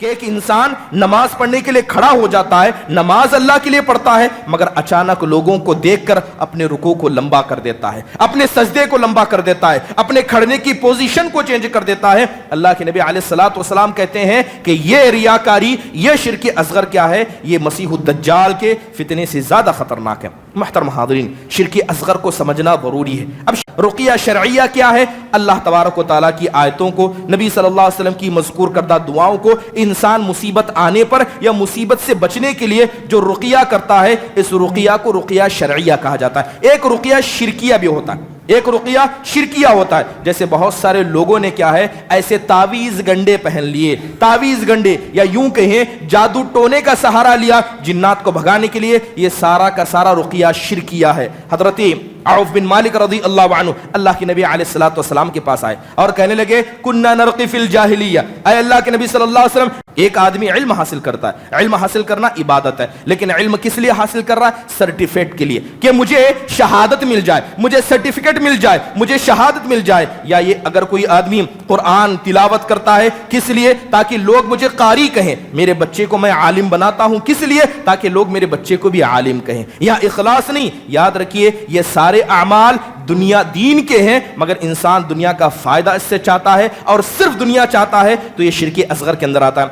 کہ ایک انسان نماز پڑھنے کے لیے کھڑا ہو جاتا ہے، نماز اللہ کے لیے پڑھتا ہے، مگر اچانک لوگوں کو دیکھ کر اپنے رکوع کو لمبا کر دیتا ہے، اپنے سجدے کو لمبا کر دیتا ہے، اپنے کھڑنے کی پوزیشن کو چینج کر دیتا ہے۔ اللہ کے نبی علیہ الصلوۃ والسلام کہتے ہیں کہ یہ ریاکاری، یہ شرک اصغر کیا ہے؟ یہ مسیح الدجال کے فتنے سے زیادہ خطرناک ہے۔ محترم حاضرین، شرک اصغر کو سمجھنا ضروری ہے۔ اب رقیہ شرعیہ کیا ہے؟ اللہ تبارک و تعالیٰ کی آیتوں کو، نبی صلی اللہ علیہ وسلم کی مذکور کردہ دعاؤں کو انسان مصیبت آنے پر یا مصیبت سے بچنے کے لیے جو رقیہ کرتا ہے، اس رقیہ کو رقیہ شرعیہ کہا جاتا ہے۔ ایک رقیہ شرکیہ بھی ہوتا ہے، ایک رقیہ شرکیہ ہوتا ہے۔ جیسے بہت سارے لوگوں نے کیا ہے، ایسے تعویذ گنڈے پہن لیے، تعویذ گنڈے یا یوں کہیں جادو ٹونے کا سہارا لیا جنات کو بھگانے کے لیے۔ یہ سارا کا سارا رقیہ شرکیہ ہے۔ حضرت عوف بن مالک رضی اللہ عنہ اللہ کے نبی علیہ الصلوۃ والسلام کے پاس آئے اور کہنے لگے کنا نرقی فی الجاہلیہ، اے اللہ کے نبی صلی اللہ علیہ وسلم، ایک آدمی علم حاصل کرتا ہے، علم حاصل کرنا عبادت ہے، لیکن علم کس لیے حاصل کر رہا ہے؟ سرٹیفکیٹ کے لیے، کہ مجھے شہادت مل جائے، مجھے سرٹیفکیٹ مل جائے، مجھے شہادت مل جائے۔ یا یہ اگر کوئی آدمی قرآن تلاوت کرتا ہے کس لیے؟ تاکہ لوگ مجھے قاری کہیں، میرے بچے کو میں عالم بناتا ہوں کس لیے؟ تاکہ لوگ میرے بچے کو بھی عالم کہیں۔ یا اخلاص نہیں، یاد رکھیے یہ سارے اعمال دنیا دین کے ہیں، مگر انسان دنیا کا فائدہ اس سے چاہتا ہے اور صرف دنیا چاہتا ہے تو یہ شرک اصغر کے اندر آتا ہے۔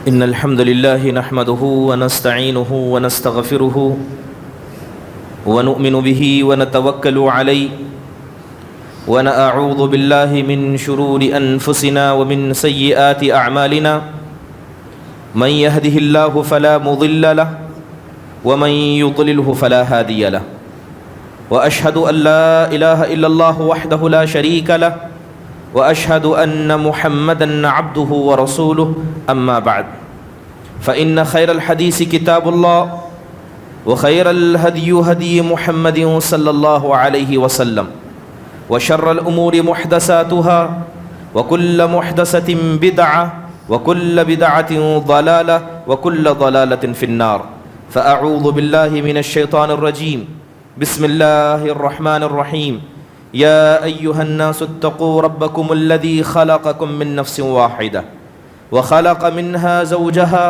ان الحمد للہ نحمده ونستعینه ونستغفره ونؤمن به ونتوکل علیہ ونعوذ باللہ من شرور انفسنا ومن سیئات اعمالنا من يهده الله فلا مضل له ومن يضلله فلا هادي له وأشهد أن لا إله إلا الله وحده لا شريك له وأشهد أن محمدًا عبده ورسوله أما بعد فإن خير الحديث كتاب الله وخير الهدي هدي محمد صلى الله عليه وسلم وشر الأمور محدثاتها وكل محدثة بدعة وكل بدعة ضلالة وكل ضلالة في النار فأعوذ بالله من الشيطان الرجيم بسم الله الرحمن الرحيم يا أيها الناس اتقوا ربكم الذي خلقكم من نفس واحدة وخلق منها زوجها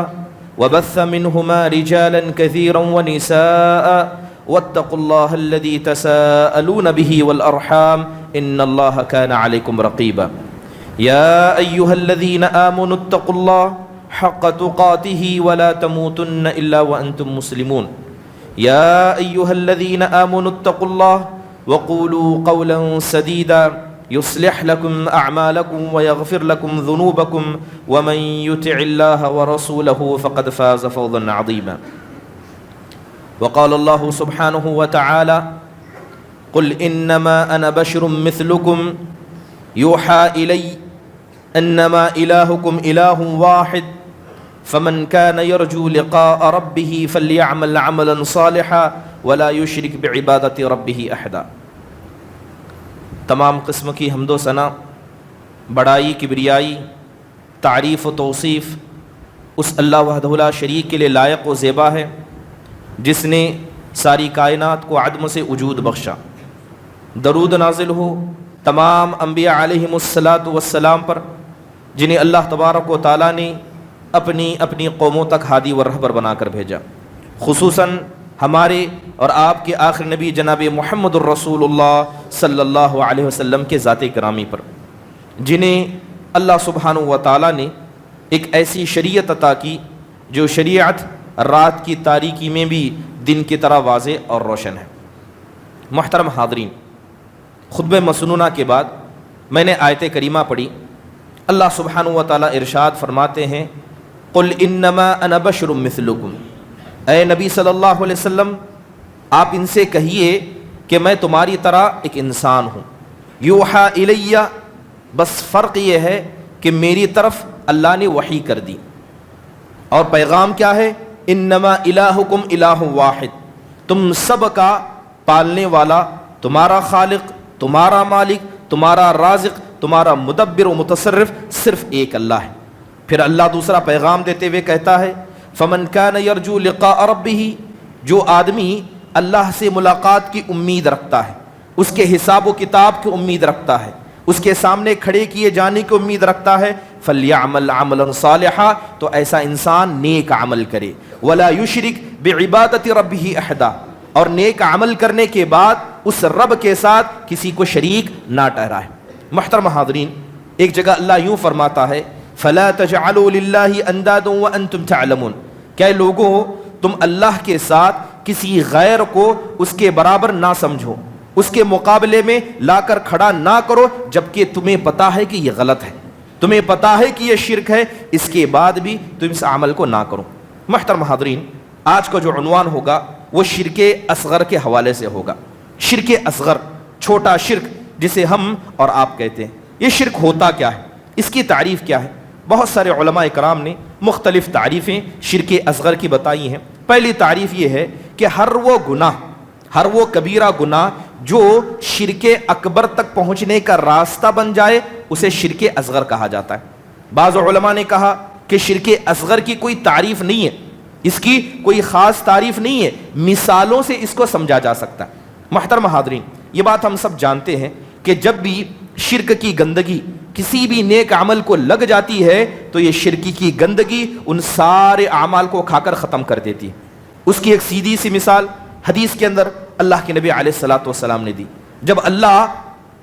وبث منهما رجالا كثيرا ونساء واتقوا الله الذي تساءلون به والأرحام إن الله كان عليكم رقيبا يا أيها الذين آمنوا اتقوا الله حق تقاته ولا تموتن إلا وأنتم مسلمون يا أيها الذين آمنوا اتقوا الله وقولوا قولا سديدا يصلح لكم أعمالكم ويغفر لكم ذنوبكم ومن يطع الله ورسوله فقد فاز فوزا عظيما وقال الله سبحانه وتعالى قل إنما أنا بشر مثلكم يوحى إلي أنما إلهكم إله واحد فمن كان يرجو لقاء ربه فليعمل عملا صالحا ولا يشرك بعبادة ربه أحدا۔ تمام قسم کی حمد و ثنا، بڑائی، کبریائی، تعریف و توصیف اس اللہ وحدہ لا شریک کے لیے لائق و زیبا ہے جس نے ساری کائنات کو عدم سے وجود بخشا۔ درود نازل ہو تمام انبیاء علیہم الصلاۃ والسلام پر جنہیں اللہ تبارک و تعالیٰ نے اپنی قوموں تک ہادی و رہبر بنا کر بھیجا، خصوصاً ہمارے اور آپ کے آخر نبی جناب محمد الرسول اللہ صلی اللہ علیہ وسلم کے ذات گرامی پر، جنہیں اللہ سبحانہ و تعالیٰ نے ایک ایسی شریعت عطا کی جو شریعت رات کی تاریکی میں بھی دن کی طرح واضح اور روشن ہے۔ محترم حاضرین، خطبہ مسنونہ کے بعد میں نے آیت کریمہ پڑھی۔ اللہ سبحانہ و تعالیٰ ارشاد فرماتے ہیں قل انما انا بشر مثلکم، اے نبی صلی اللہ علیہ وسلم آپ ان سے کہیے کہ میں تمہاری طرح ایک انسان ہوں۔ یوحا الیہ، بس فرق یہ ہے کہ میری طرف اللہ نے وحی کر دی، اور پیغام کیا ہے؟ انما الہکم الہ واحد، تم سب کا پالنے والا، تمہارا خالق، تمہارا مالک، تمہارا رازق، تمہارا مدبر و متصرف صرف ایک اللہ ہے۔ پھر اللہ دوسرا پیغام دیتے ہوئے کہتا ہے فمن کان یرجو لقاء ربہ، جو آدمی اللہ سے ملاقات کی امید رکھتا ہے، اس کے حساب و کتاب کی امید رکھتا ہے، اس کے سامنے کھڑے کیے جانے کی امید رکھتا ہے، فَلْيَعْمَلْ عَمَلًا صَالِحًا، تو ایسا انسان نیک عمل کرے، وَلَا يُشْرِكْ بِعِبَادَةِ رَبِّهِ أَحَدًا، اور نیک عمل کرنے کے بعد اس رب کے ساتھ کسی کو شریک نہ ٹھہرائے۔ محترم حاضرین، ایک جگہ اللہ یوں فرماتا ہے فَلَا تَجْعَلُوا لِلَّهِ أَنْدَادًا وَأَنْتُمْ تَعْلَمُونَ، کہ لوگوں تم اللہ کے ساتھ کسی غیر کو اس کے برابر نہ سمجھو، اس کے مقابلے میں لا کر کھڑا نہ کرو، جبکہ تمہیں پتا ہے کہ یہ غلط ہے، تمہیں پتا ہے کہ یہ شرک ہے، اس کے بعد بھی تم اس عمل کو نہ کرو۔ محترم حاضرین، آج کا جو عنوان ہوگا وہ شرک اصغر کے حوالے سے ہوگا۔ شرک اصغر، چھوٹا شرک جسے ہم اور آپ کہتے ہیں، یہ شرک ہوتا کیا ہے، اس کی تعریف کیا ہے؟ بہت سارے علماء اکرام نے مختلف تعریفیں شرک اصغر کی بتائی ہیں۔ پہلی تعریف یہ ہے کہ ہر وہ کبیرہ گناہ جو شرک اکبر تک پہنچنے کا راستہ بن جائے اسے شرک اصغر کہا جاتا ہے۔ بعض علماء نے کہا کہ شرک اصغر کی کوئی تعریف نہیں ہے، اس کی کوئی خاص تعریف نہیں ہے، مثالوں سے اس کو سمجھا جا سکتا ہے۔ محترم حاضرین، یہ بات ہم سب جانتے ہیں کہ جب بھی شرک کی گندگی کسی بھی نیک عمل کو لگ جاتی ہے تو یہ شرک کی گندگی ان سارے اعمال کو کھا کر ختم کر دیتی ہے۔ اس کی ایک سیدھی سی مثال حدیث کے اندر اللہ کے نبی علیہ الصلوۃ والسلام نے دی۔ جب اللہ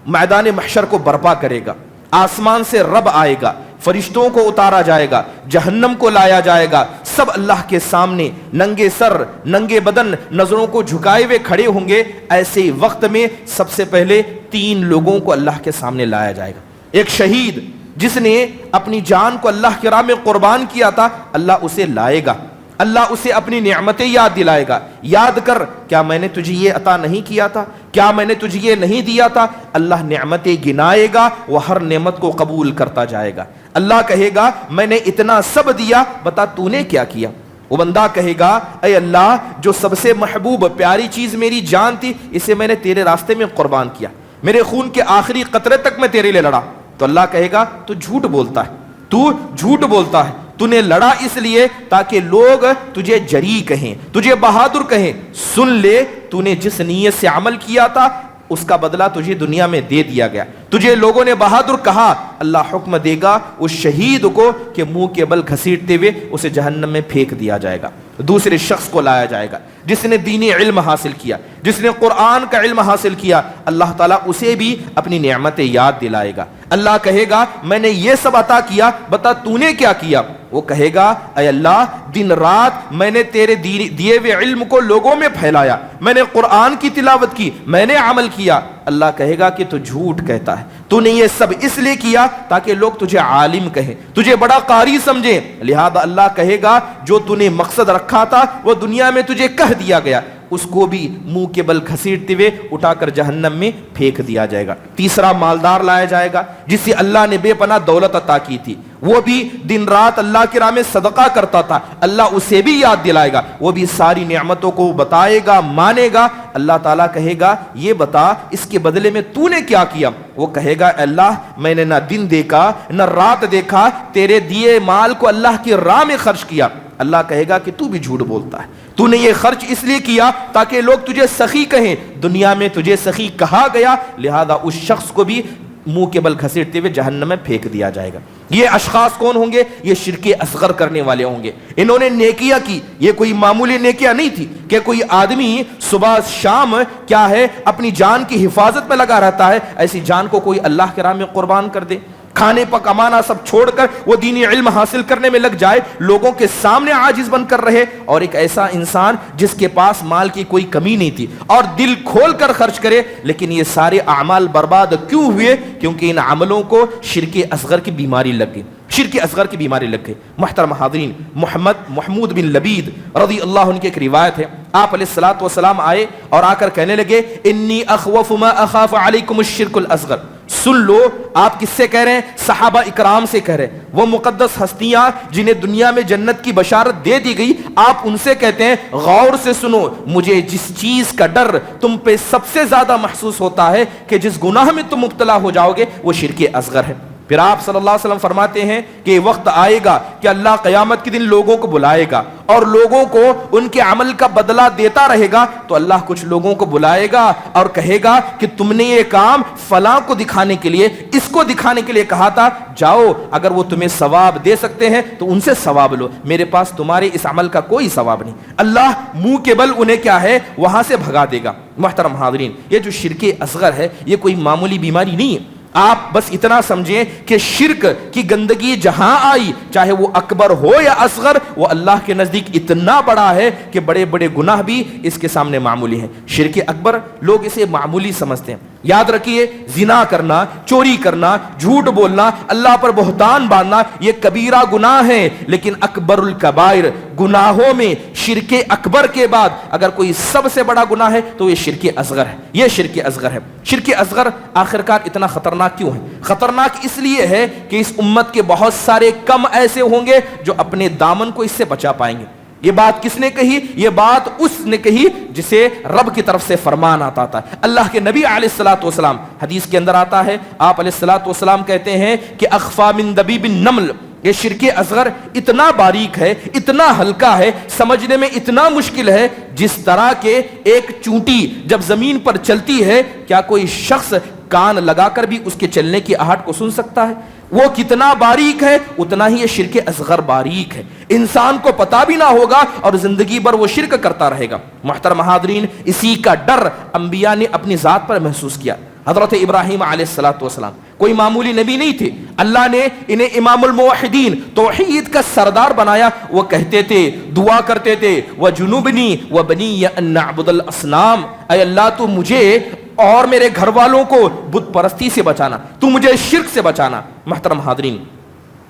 میدان محشر کو برپا کرے گا، آسمان سے رب آئے گا، فرشتوں کو اتارا جائے گا، جہنم کو لایا جائے گا، سب اللہ کے سامنے ننگے سر ننگے بدن نظروں کو جھکائے ہوئے کھڑے ہوں گے۔ ایسے وقت میں سب سے پہلے 3 لوگوں کو اللہ کے سامنے لایا جائے گا۔ ایک شہید جس نے اپنی جان کو اللہ کی راہ میں قربان کیا تھا، اللہ اسے لائے گا، اللہ اسے اپنی نعمتیں یاد دلائے گا، یاد کر کیا میں نے تجھے یہ عطا نہیں کیا تھا، کیا میں نے تجھے یہ نہیں دیا تھا۔ اللہ نعمتیں گنائے گا، وہ ہر نعمت کو قبول کرتا جائے گا۔ اللہ کہے گا میں نے اتنا سب دیا، بتا تو نے کیا کیا۔ وہ بندہ کہے گا اے اللہ، جو سب سے محبوب پیاری چیز میری جان تھی اسے میں نے تیرے راستے میں قربان کیا، میرے خون کے آخری قطرے تک میں تیرے لیے لڑا۔ تو اللہ کہے گا تو جھوٹ بولتا ہے، تو جھوٹ بولتا ہے، تو نے لڑا اس لیے تاکہ لوگ تجھے جری کہیں، تجھے بہادر کہیں۔ سن لے، تو نے جس نیت سے عمل کیا تھا اس کا بدلہ تجھے دنیا میں دے دیا گیا، تجھے لوگوں نے بہادر کہا۔ اللہ حکم دے گا اس شہید کو کہ منہ کے بل گھسیٹتے ہوئے اسے جہنم میں پھینک دیا جائے گا۔ دوسرے شخص کو لایا جائے گا جس نے دینی علم حاصل کیا، جس نے قرآن کا علم حاصل کیا، اللہ تعالیٰ اسے بھی اپنی نعمتیں یاد دلائے گا۔ اللہ کہے گا میں نے یہ سب عطا کیا، بتا تو نے کیا کیا۔ وہ کہے گا اے اللہ، دن رات میں نے تیرے دیے ہوئے علم کو لوگوں میں پھیلایا، میں نے قرآن کی تلاوت کی، میں نے عمل کیا۔ اللہ کہے گا کہ تو جھوٹ کہتا ہے، تو نے یہ سب اس لیے کیا تاکہ لوگ تجھے عالم کہیں، تجھے بڑا قاری سمجھیں، لہذا اللہ کہے گا جو تو نے مقصد رکھا تھا وہ دنیا میں تجھے کہہ دیا گیا، اس کو بھی منہ کے بل گھسیٹتے ہوئے اٹھا کر جہنم میں پھینک دیا جائے گا۔ تیسرا مالدار لایا جائے گا جسے اللہ نے بے پناہ دولت عطا کی تھی، وہ بھی دن رات اللہ کی راہ میں صدقہ کرتا تھا، اللہ اسے بھی یاد دلائے گا، وہ بھی ساری نعمتوں کو بتائے گا، مانے گا۔ اللہ تعالیٰ کہے گا یہ بتا اس کے بدلے میں تو نے کیا کیا۔ وہ کہے گا اللہ، میں نے نہ دن دیکھا نہ رات دیکھا، تیرے دیے مال کو اللہ کی راہ میں خرچ کیا۔ اللہ کہے گا کہ تو بھی جھوٹ بولتا ہے، تو نے یہ خرچ اس لیے کیا تاکہ لوگ تجھے سخی کہیں، دنیا میں تجھے سخی کہا گیا، لہذا اس شخص کو بھی منہ کے بل گھسیٹتے ہوئے جہنم میں پھینک دیا جائے گا۔ یہ اشخاص کون ہوں گے؟ یہ شرک اصغر کرنے والے ہوں گے۔ انہوں نے نیکیاں کی، یہ کوئی معمولی نیکیاں نہیں تھی کہ کوئی آدمی صبح شام کیا ہے اپنی جان کی حفاظت میں لگا رہتا ہے، ایسی جان کو کوئی اللہ کے راہ میں قربان کر دے، کھانے پر کمانا سب چھوڑ کر وہ دینی علم حاصل کرنے میں لگ جائے، لوگوں کے سامنے عاجز بن کر رہے، اور ایک ایسا انسان جس کے پاس مال کی کوئی کمی نہیں تھی اور دل کھول کر خرچ کرے، لیکن یہ سارے اعمال برباد کیوں ہوئے؟ کیونکہ ان عملوں کو شرک اصغر کی بیماری لگ گئی، شرک اصغر کی بیماری لگ گئی۔ محترم حاضرین، محمود بن لبید رضی اللہ عنہ کی ایک روایت ہے، آپ علیہ الصلوۃ والسلام آئے اور آ کر کہنے لگے انی اخوف ما اخاف علیکم الشرک الاصغر۔ سن لو، آپ کس سے کہہ رہے ہیں؟ صحابہ اکرام سے کہہ رہے ہیں، وہ مقدس ہستیاں جنہیں دنیا میں جنت کی بشارت دے دی گئی، آپ ان سے کہتے ہیں غور سے سنو، مجھے جس چیز کا ڈر تم پہ سب سے زیادہ محسوس ہوتا ہے کہ جس گناہ میں تم مبتلا ہو جاؤ گے وہ شرک اصغر ہے۔ پھر آپ صلی اللہ علیہ وسلم فرماتے ہیں کہ وقت آئے گا کہ اللہ قیامت کے دن لوگوں کو بلائے گا اور لوگوں کو ان کے عمل کا بدلہ دیتا رہے گا. تو اللہ کچھ لوگوں کو بلائے گا اور کہے گا کہ تم نے یہ کام فلاں کو دکھانے کے لیے، اس کو دکھانے کے لیے کہا تھا، جاؤ اگر وہ تمہیں ثواب دے سکتے ہیں تو ان سے ثواب لو، میرے پاس تمہارے اس عمل کا کوئی ثواب نہیں. اللہ منہ کے بل انہیں کیا ہے وہاں سے بھگا دے گا. محترم حاضرین، یہ جو شرک اصغر ہے یہ کوئی معمولی بیماری نہیں ہے. آپ بس اتنا سمجھیں کہ شرک کی گندگی جہاں آئی، چاہے وہ اکبر ہو یا اصغر، وہ اللہ کے نزدیک اتنا بڑا ہے کہ بڑے بڑے گناہ بھی اس کے سامنے معمولی ہیں. شرک اکبر لوگ اسے معمولی سمجھتے ہیں. یاد رکھیے، زنا کرنا، چوری کرنا، جھوٹ بولنا، اللہ پر بہتان باندھنا، یہ کبیرہ گناہ ہیں. لیکن اکبر الکبائر، گناہوں میں شرک اکبر کے بعد اگر کوئی سب سے بڑا گناہ ہے تو یہ شرک اصغر ہے. یہ شرک اصغر ہے. شرک اصغر آخرکار اتنا خطرناک کیوں ہے؟ خطرناک اس لیے ہے کہ اس امت کے بہت سارے کم ایسے ہوں گے جو اپنے دامن کو اس سے بچا پائیں گے. یہ بات کس نے کہی؟ یہ بات اس نے کہی جسے رب کی طرف سے فرمان آتا تھا. اللہ کے نبی علیہ الصلوۃ والسلام، حدیث کے اندر آتا ہے، آپ علیہ الصلوۃ والسلام کہتے ہیں کہ اخفا من دبیب النمل، یہ شرک اصغر اتنا باریک ہے، اتنا ہلکا ہے، سمجھنے میں اتنا مشکل ہے، جس طرح کہ ایک چونٹی جب زمین پر چلتی ہے کیا کوئی شخص کان لگا کر بھی اس کے چلنے کی آہٹ کو سن سکتا ہے؟ وہ کتنا باریک ہے اتنا ہی یہ شرک اصغر باریک ہے. انسان کو پتا بھی نہ ہوگا اور زندگی بھر وہ شرک کرتا رہے گا. محترم حاضرین، اسی کا ڈر انبیاء نے اپنی ذات پر محسوس کیا. حضرت ابراہیم علیہ الصلوۃ والسلام کوئی معمولی نبی نہیں تھے. اللہ نے انہیں امام الموحدین، توحید کا سردار بنایا. وہ کہتے تھے، دعا کرتے تھے، وَجُنُبْنِي وَبَنِيَّ أَن نَعْبُدَ الْأَصْنَامَ، اے اللہ تو مجھے اور میرے گھر والوں کو بت پرستی سے بچانا، تو مجھے شرک سے بچانا. محترم حاضرین،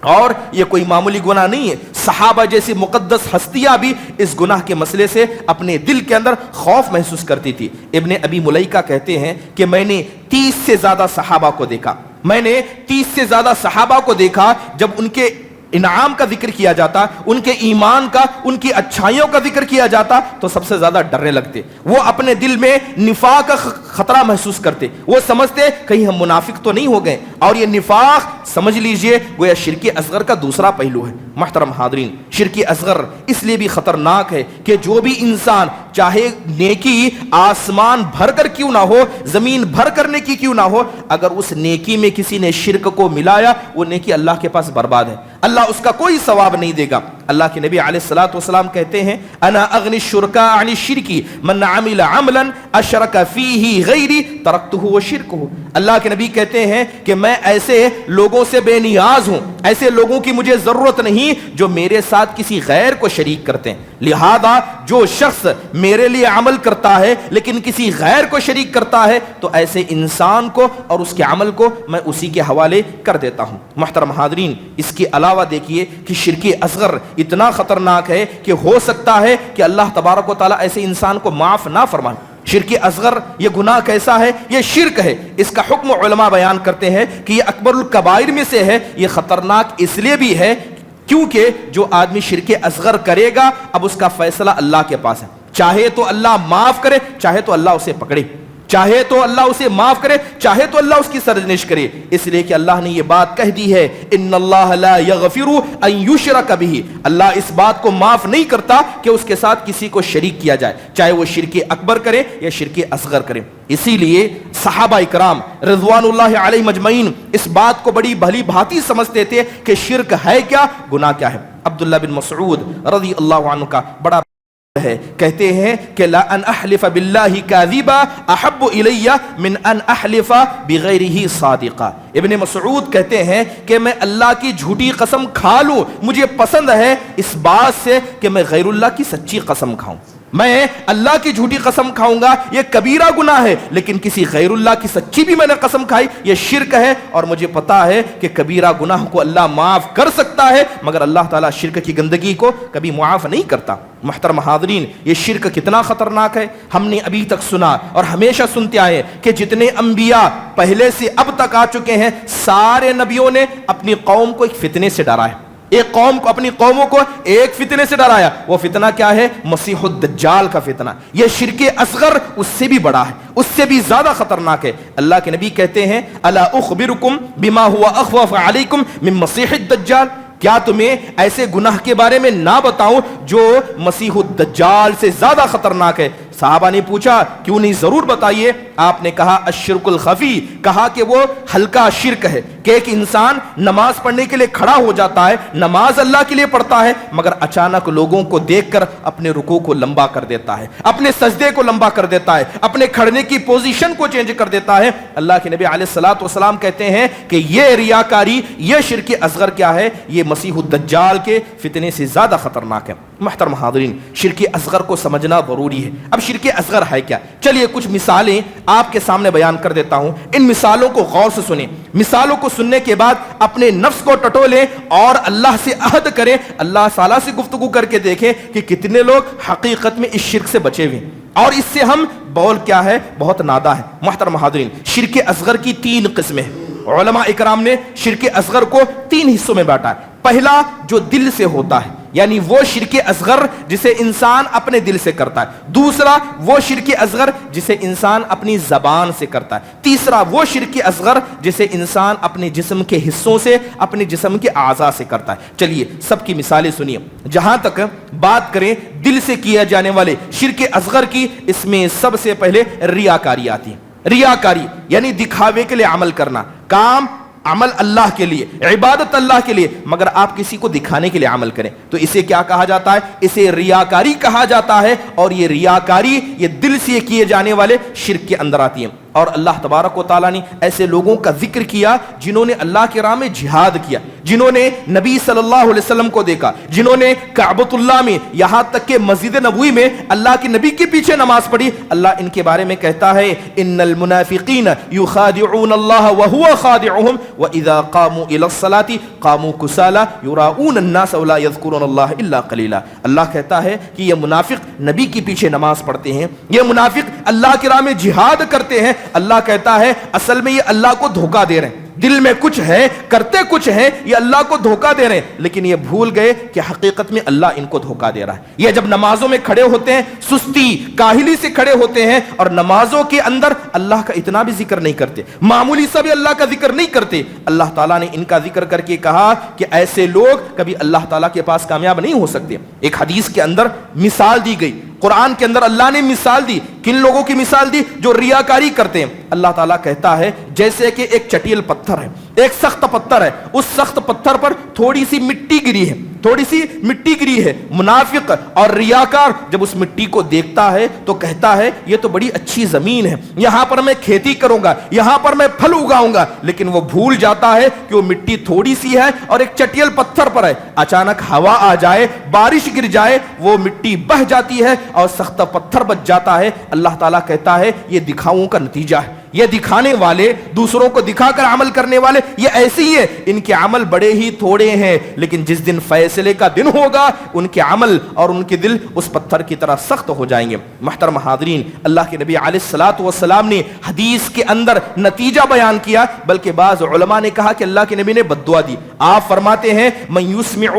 اور یہ کوئی معمولی گناہ نہیں ہے. صحابہ جیسی مقدس ہستیاں بھی اس گناہ کے مسئلے سے اپنے دل کے اندر خوف محسوس کرتی تھی. ابن ابی ملیکہ کہتے ہیں کہ میں نے 30 سے زیادہ صحابہ کو دیکھا. میں نے 30 سے زیادہ صحابہ کو دیکھا جب ان کے انعام کا ذکر کیا جاتا، ان کے ایمان کا، ان کی اچھائیوں کا ذکر کیا جاتا تو سب سے زیادہ ڈرنے لگتے. وہ اپنے دل میں نفاق کا خطرہ محسوس کرتے. وہ سمجھتے کہیں ہم منافق تو نہیں ہو گئے. اور یہ نفاق سمجھ لیجئے گویا شرک اصغر کا دوسرا پہلو ہے. محترم حاضرین، شرک اصغر اس لیے بھی خطرناک ہے کہ جو بھی انسان چاہے نیکی آسمان بھر کر کیوں نہ ہو، زمین بھر کرنے کی کیوں نہ ہو، اگر اس نیکی میں کسی نے شرک کو ملایا وہ نیکی اللہ کے پاس برباد ہے. اللہ اس کا کوئی ثواب نہیں دے گا. اللہ کے نبی علیہ الصلوۃ والسلام کہتے ہیں، انا اغنی الشرکاء عن الشرک من عمل عملا اشرک فیہ غیری ترکتہ وشرکہ. اللہ کے نبی کہتے ہیں کہ میں ایسے لوگوں سے بے نیاز ہوں، ایسے لوگوں کی مجھے ضرورت نہیں جو میرے ساتھ کسی غیر کو شریک کرتے ہیں. لہذا جو شخص میرے لیے عمل کرتا ہے لیکن کسی غیر کو شریک کرتا ہے تو ایسے انسان کو اور اس کے عمل کو میں اسی کے حوالے کر دیتا ہوں. محترم حاضرین، اس کے علاوہ دیکھیے کہ شرک اصغر اتنا خطرناک ہے کہ ہو سکتا ہے کہ اللہ تبارک و تعالیٰ ایسے انسان کو معاف نہ فرمائے. شرک اصغر یہ گناہ کیسا ہے؟ یہ شرک ہے. اس کا حکم علماء بیان کرتے ہیں کہ یہ اکبر الکبائر میں سے ہے. یہ خطرناک اس لیے بھی ہے کیونکہ جو آدمی شرک اصغر کرے گا اب اس کا فیصلہ اللہ کے پاس ہے. چاہے تو اللہ معاف کرے، چاہے تو اللہ اسے پکڑے، چاہے تو اللہ اسے معاف کرے، چاہے تو اللہ اس کی سرزنش کرے. اس لیے کہ اللہ نے یہ بات کہہ دی ہے، ان اللہ لا یغفر ان یشرک بہ. اللہ اس بات کو معاف نہیں کرتا کہ اس کے ساتھ کسی کو شریک کیا جائے، چاہے وہ شرک اکبر کرے یا شرک اصغر کرے. اسی لیے صحابہ اکرام رضوان اللہ علیہ مجمعین اس بات کو بڑی بھلی بھانتی سمجھتے تھے کہ شرک ہے کیا، گناہ کیا ہے. عبداللہ بن مسعود رضی اللہ عنہ کا بڑا ہے، کہتے ہیں کہ لا ان احلف باللہ کاذبا احب الی من ان احلف بغیرہ صادقا. ابن مسعود کہتے ہیں کہ میں اللہ کی جھوٹی قسم کھا لوں مجھے پسند ہے اس بات سے کہ میں غیر اللہ کی سچی قسم کھاؤں. میں اللہ کی جھوٹی قسم کھاؤں گا یہ کبیرہ گناہ ہے، لیکن کسی غیر اللہ کی سچی بھی میں نے قسم کھائی یہ شرک ہے. اور مجھے پتا ہے کہ کبیرہ گناہ کو اللہ معاف کر سکتا ہے مگر اللہ تعالیٰ شرک کی گندگی کو کبھی معاف نہیں کرتا. محترم حاضرین، یہ شرک کتنا خطرناک ہے. ہم نے ابھی تک سنا اور ہمیشہ سنتے آئے کہ جتنے انبیاء پہلے سے اب تک آ چکے ہیں سارے نبیوں نے اپنی قوم کو ایک فتنے سے ڈرا ہے. ایک قوم کو، اپنی قوموں کو ایک فتنے سے ڈرایا، وہ فتنہ کیا ہے؟ مسیح الدجال کا فتنہ۔ یہ شرک اصغر اس سے بھی بڑا ہے، اس سے بھی زیادہ خطرناک ہے۔ اللہ کے نبی کہتے ہیں الا اخبرکم بما هو اخوف علیکم من مسیح الدجال، کیا تمہیں ایسے گناہ کے بارے میں نہ بتاؤں جو مسیح الدجال سے زیادہ خطرناک ہے؟ صحابہ نے پوچھا کیوں نہیں، ضرور بتائیے۔ آپ نے کہا الشرک الخفی، کہا کہ وہ ہلکا شرک ہے کہ ایک انسان نماز پڑھنے کے لیے کھڑا ہو جاتا ہے، نماز اللہ کے لیے پڑھتا ہے، مگر اچانک لوگوں کو دیکھ کر اپنے رکوع کو لمبا کر دیتا ہے، اپنے سجدے کو لمبا کر دیتا ہے، اپنے کھڑنے کی پوزیشن کو چینج کر دیتا ہے۔ اللہ کے نبی علیہ الصلوۃ والسلام کہتے ہیں کہ یہ ریاکاری، یہ شرک اصغر کیا ہے؟ یہ مسیح الدجال کے فتنے سے زیادہ خطرناک ہے۔ محترم حاضرین، شرک اصغر کو سمجھنا ضروری ہے۔ اب شرک اصغر ہے کیا؟ چلیے کچھ مثالیں آپ کے سامنے بیان کر دیتا ہوں، ان مثالوں کو غور سے سنیں۔ مثالوں کو سننے کے بعد اپنے نفس کو ٹٹولیں اور اللہ سے عہد کریں، اللہ تعالیٰ سے گفتگو کر کے دیکھیں کہ کتنے لوگ حقیقت میں اس شرک سے بچے ہوئے، اور اس سے ہم بول کیا ہے؟ بہت نادا ہے۔ محترم حاضرین، شرک اصغر کی 3 قسمیں ہیں۔ علماء اکرام نے شرک اصغر کو 3 حصوں میں بانٹا ہے۔ پہلا جو دل سے ہوتا ہے، یعنی وہ شرک اصغر جسے انسان اپنے دل سے کرتا ہے۔ دوسرا وہ شرک اصغر جسے انسان اپنی زبان سے کرتا ہے۔ تیسرا وہ شرک اصغر جسے انسان اپنے جسم کے حصوں سے، اپنے جسم کے اعضاء سے کرتا ہے۔ چلیے سب کی مثالیں سنیے۔ جہاں تک بات کریں دل سے کیا جانے والے شرک اصغر کی، اس میں سب سے پہلے ریاکاری آتی ہے۔ ریاکاری یعنی دکھاوے کے لیے عمل کرنا، کام عمل اللہ کے لیے، عبادت اللہ کے لیے، مگر آپ کسی کو دکھانے کے لیے عمل کریں تو اسے کیا کہا جاتا ہے؟ اسے ریاکاری کہا جاتا ہے۔ اور یہ ریاکاری یہ دل سے کیے جانے والے شرک کے اندر آتی ہے۔ اور اللہ تبارک و تعالیٰ نے ایسے لوگوں کا ذکر کیا جنہوں نے اللہ کی راہ میں جہاد کیا، جنہوں نے نبی صلی اللہ علیہ وسلم کو دیکھا، جنہوں نے کعبۃ اللہ میں، یہاں تک کہ مسجد نبوی میں اللہ کے نبی کے پیچھے نماز پڑھی۔ اللہ ان کے بارے میں کہتا ہے ان المنافقین یخادعون اللہ وهو خادعهم واذا قاموا الى الصلاة قاموا كسالى يراؤون الناس ولا يذكرون اللہ الا قلیلا۔ اللہ کہتا ہے کہ یہ منافق نبی کے پیچھے نماز پڑھتے ہیں، یہ منافق اللہ کی راہ میں جہاد کرتے ہیں۔ اللہ کہتا ہے اصل میں یہ اللہ کو دھوکہ دے رہے ہیں، دل میں کچھ ہے، کرتے کچھ ہے، یہ اللہ کو دھوکہ دے رہے ہیں، لیکن یہ بھول گئے کہ حقیقت میں اللہ ان کو دھوکہ دے رہا ہے۔ یہ جب نمازوں میں کھڑے ہوتے ہیں سستی کاہلی سے کھڑے ہوتے ہیں اور نمازوں کے اندر اللہ کا اتنا بھی ذکر نہیں کرتے، معمولی سا بھی اللہ کا ذکر نہیں کرتے، اللہ تعالیٰ نے ان کا ذکر کر کے کہا کہ ایسے لوگ کبھی اللہ تعالیٰ کے پاس کامیاب نہیں ہو سکتے۔ ایک حدیث کے اندر مثال دی گئی، قرآن کے اندر اللہ نے مثال دی، کن لوگوں کی مثال دی؟ جو ریاکاری کرتے ہیں۔ اللہ تعالیٰ کہتا ہے جیسے کہ ایک چٹیل پتھر ہے، ایک سخت پتھر ہے، اس سخت پتھر پر تھوڑی سی مٹی گری ہے، تھوڑی سی مٹی گری ہے۔ منافق اور ریاکار جب اس مٹی کو دیکھتا ہے تو کہتا ہے یہ تو بڑی اچھی زمین ہے، یہاں پر میں کھیتی کروں گا، یہاں پر میں پھل اگاؤں گا، لیکن وہ بھول جاتا ہے کہ وہ مٹی تھوڑی سی ہے اور ایک چٹیل پتھر پر ہے۔ اچانک ہوا آ جائے، بارش گر جائے، وہ مٹی بہہ جاتی ہے اور سخت پتھر بچ جاتا ہے۔ اللہ تعالیٰ کہتا ہے یہ دکھاؤں کا نتیجہ ہے، یہ دکھانے والے، دوسروں کو دکھا کر عمل کرنے والے یہ ایسے ہی ہیں، ان کے عمل بڑے ہی تھوڑے ہیں، لیکن جس دن فیصلے کا دن ہوگا ان کے عمل اور ان کے دل اس پتھر کی طرح سخت ہو جائیں گے۔ محترم حاضرین، اللہ کے نبی علیہ الصلوۃ والسلام نے حدیث کے اندر نتیجہ بیان کیا، بلکہ بعض علماء نے کہا کہ اللہ کے نبی نے بد دعا دی۔ آپ فرماتے ہیں من یسمع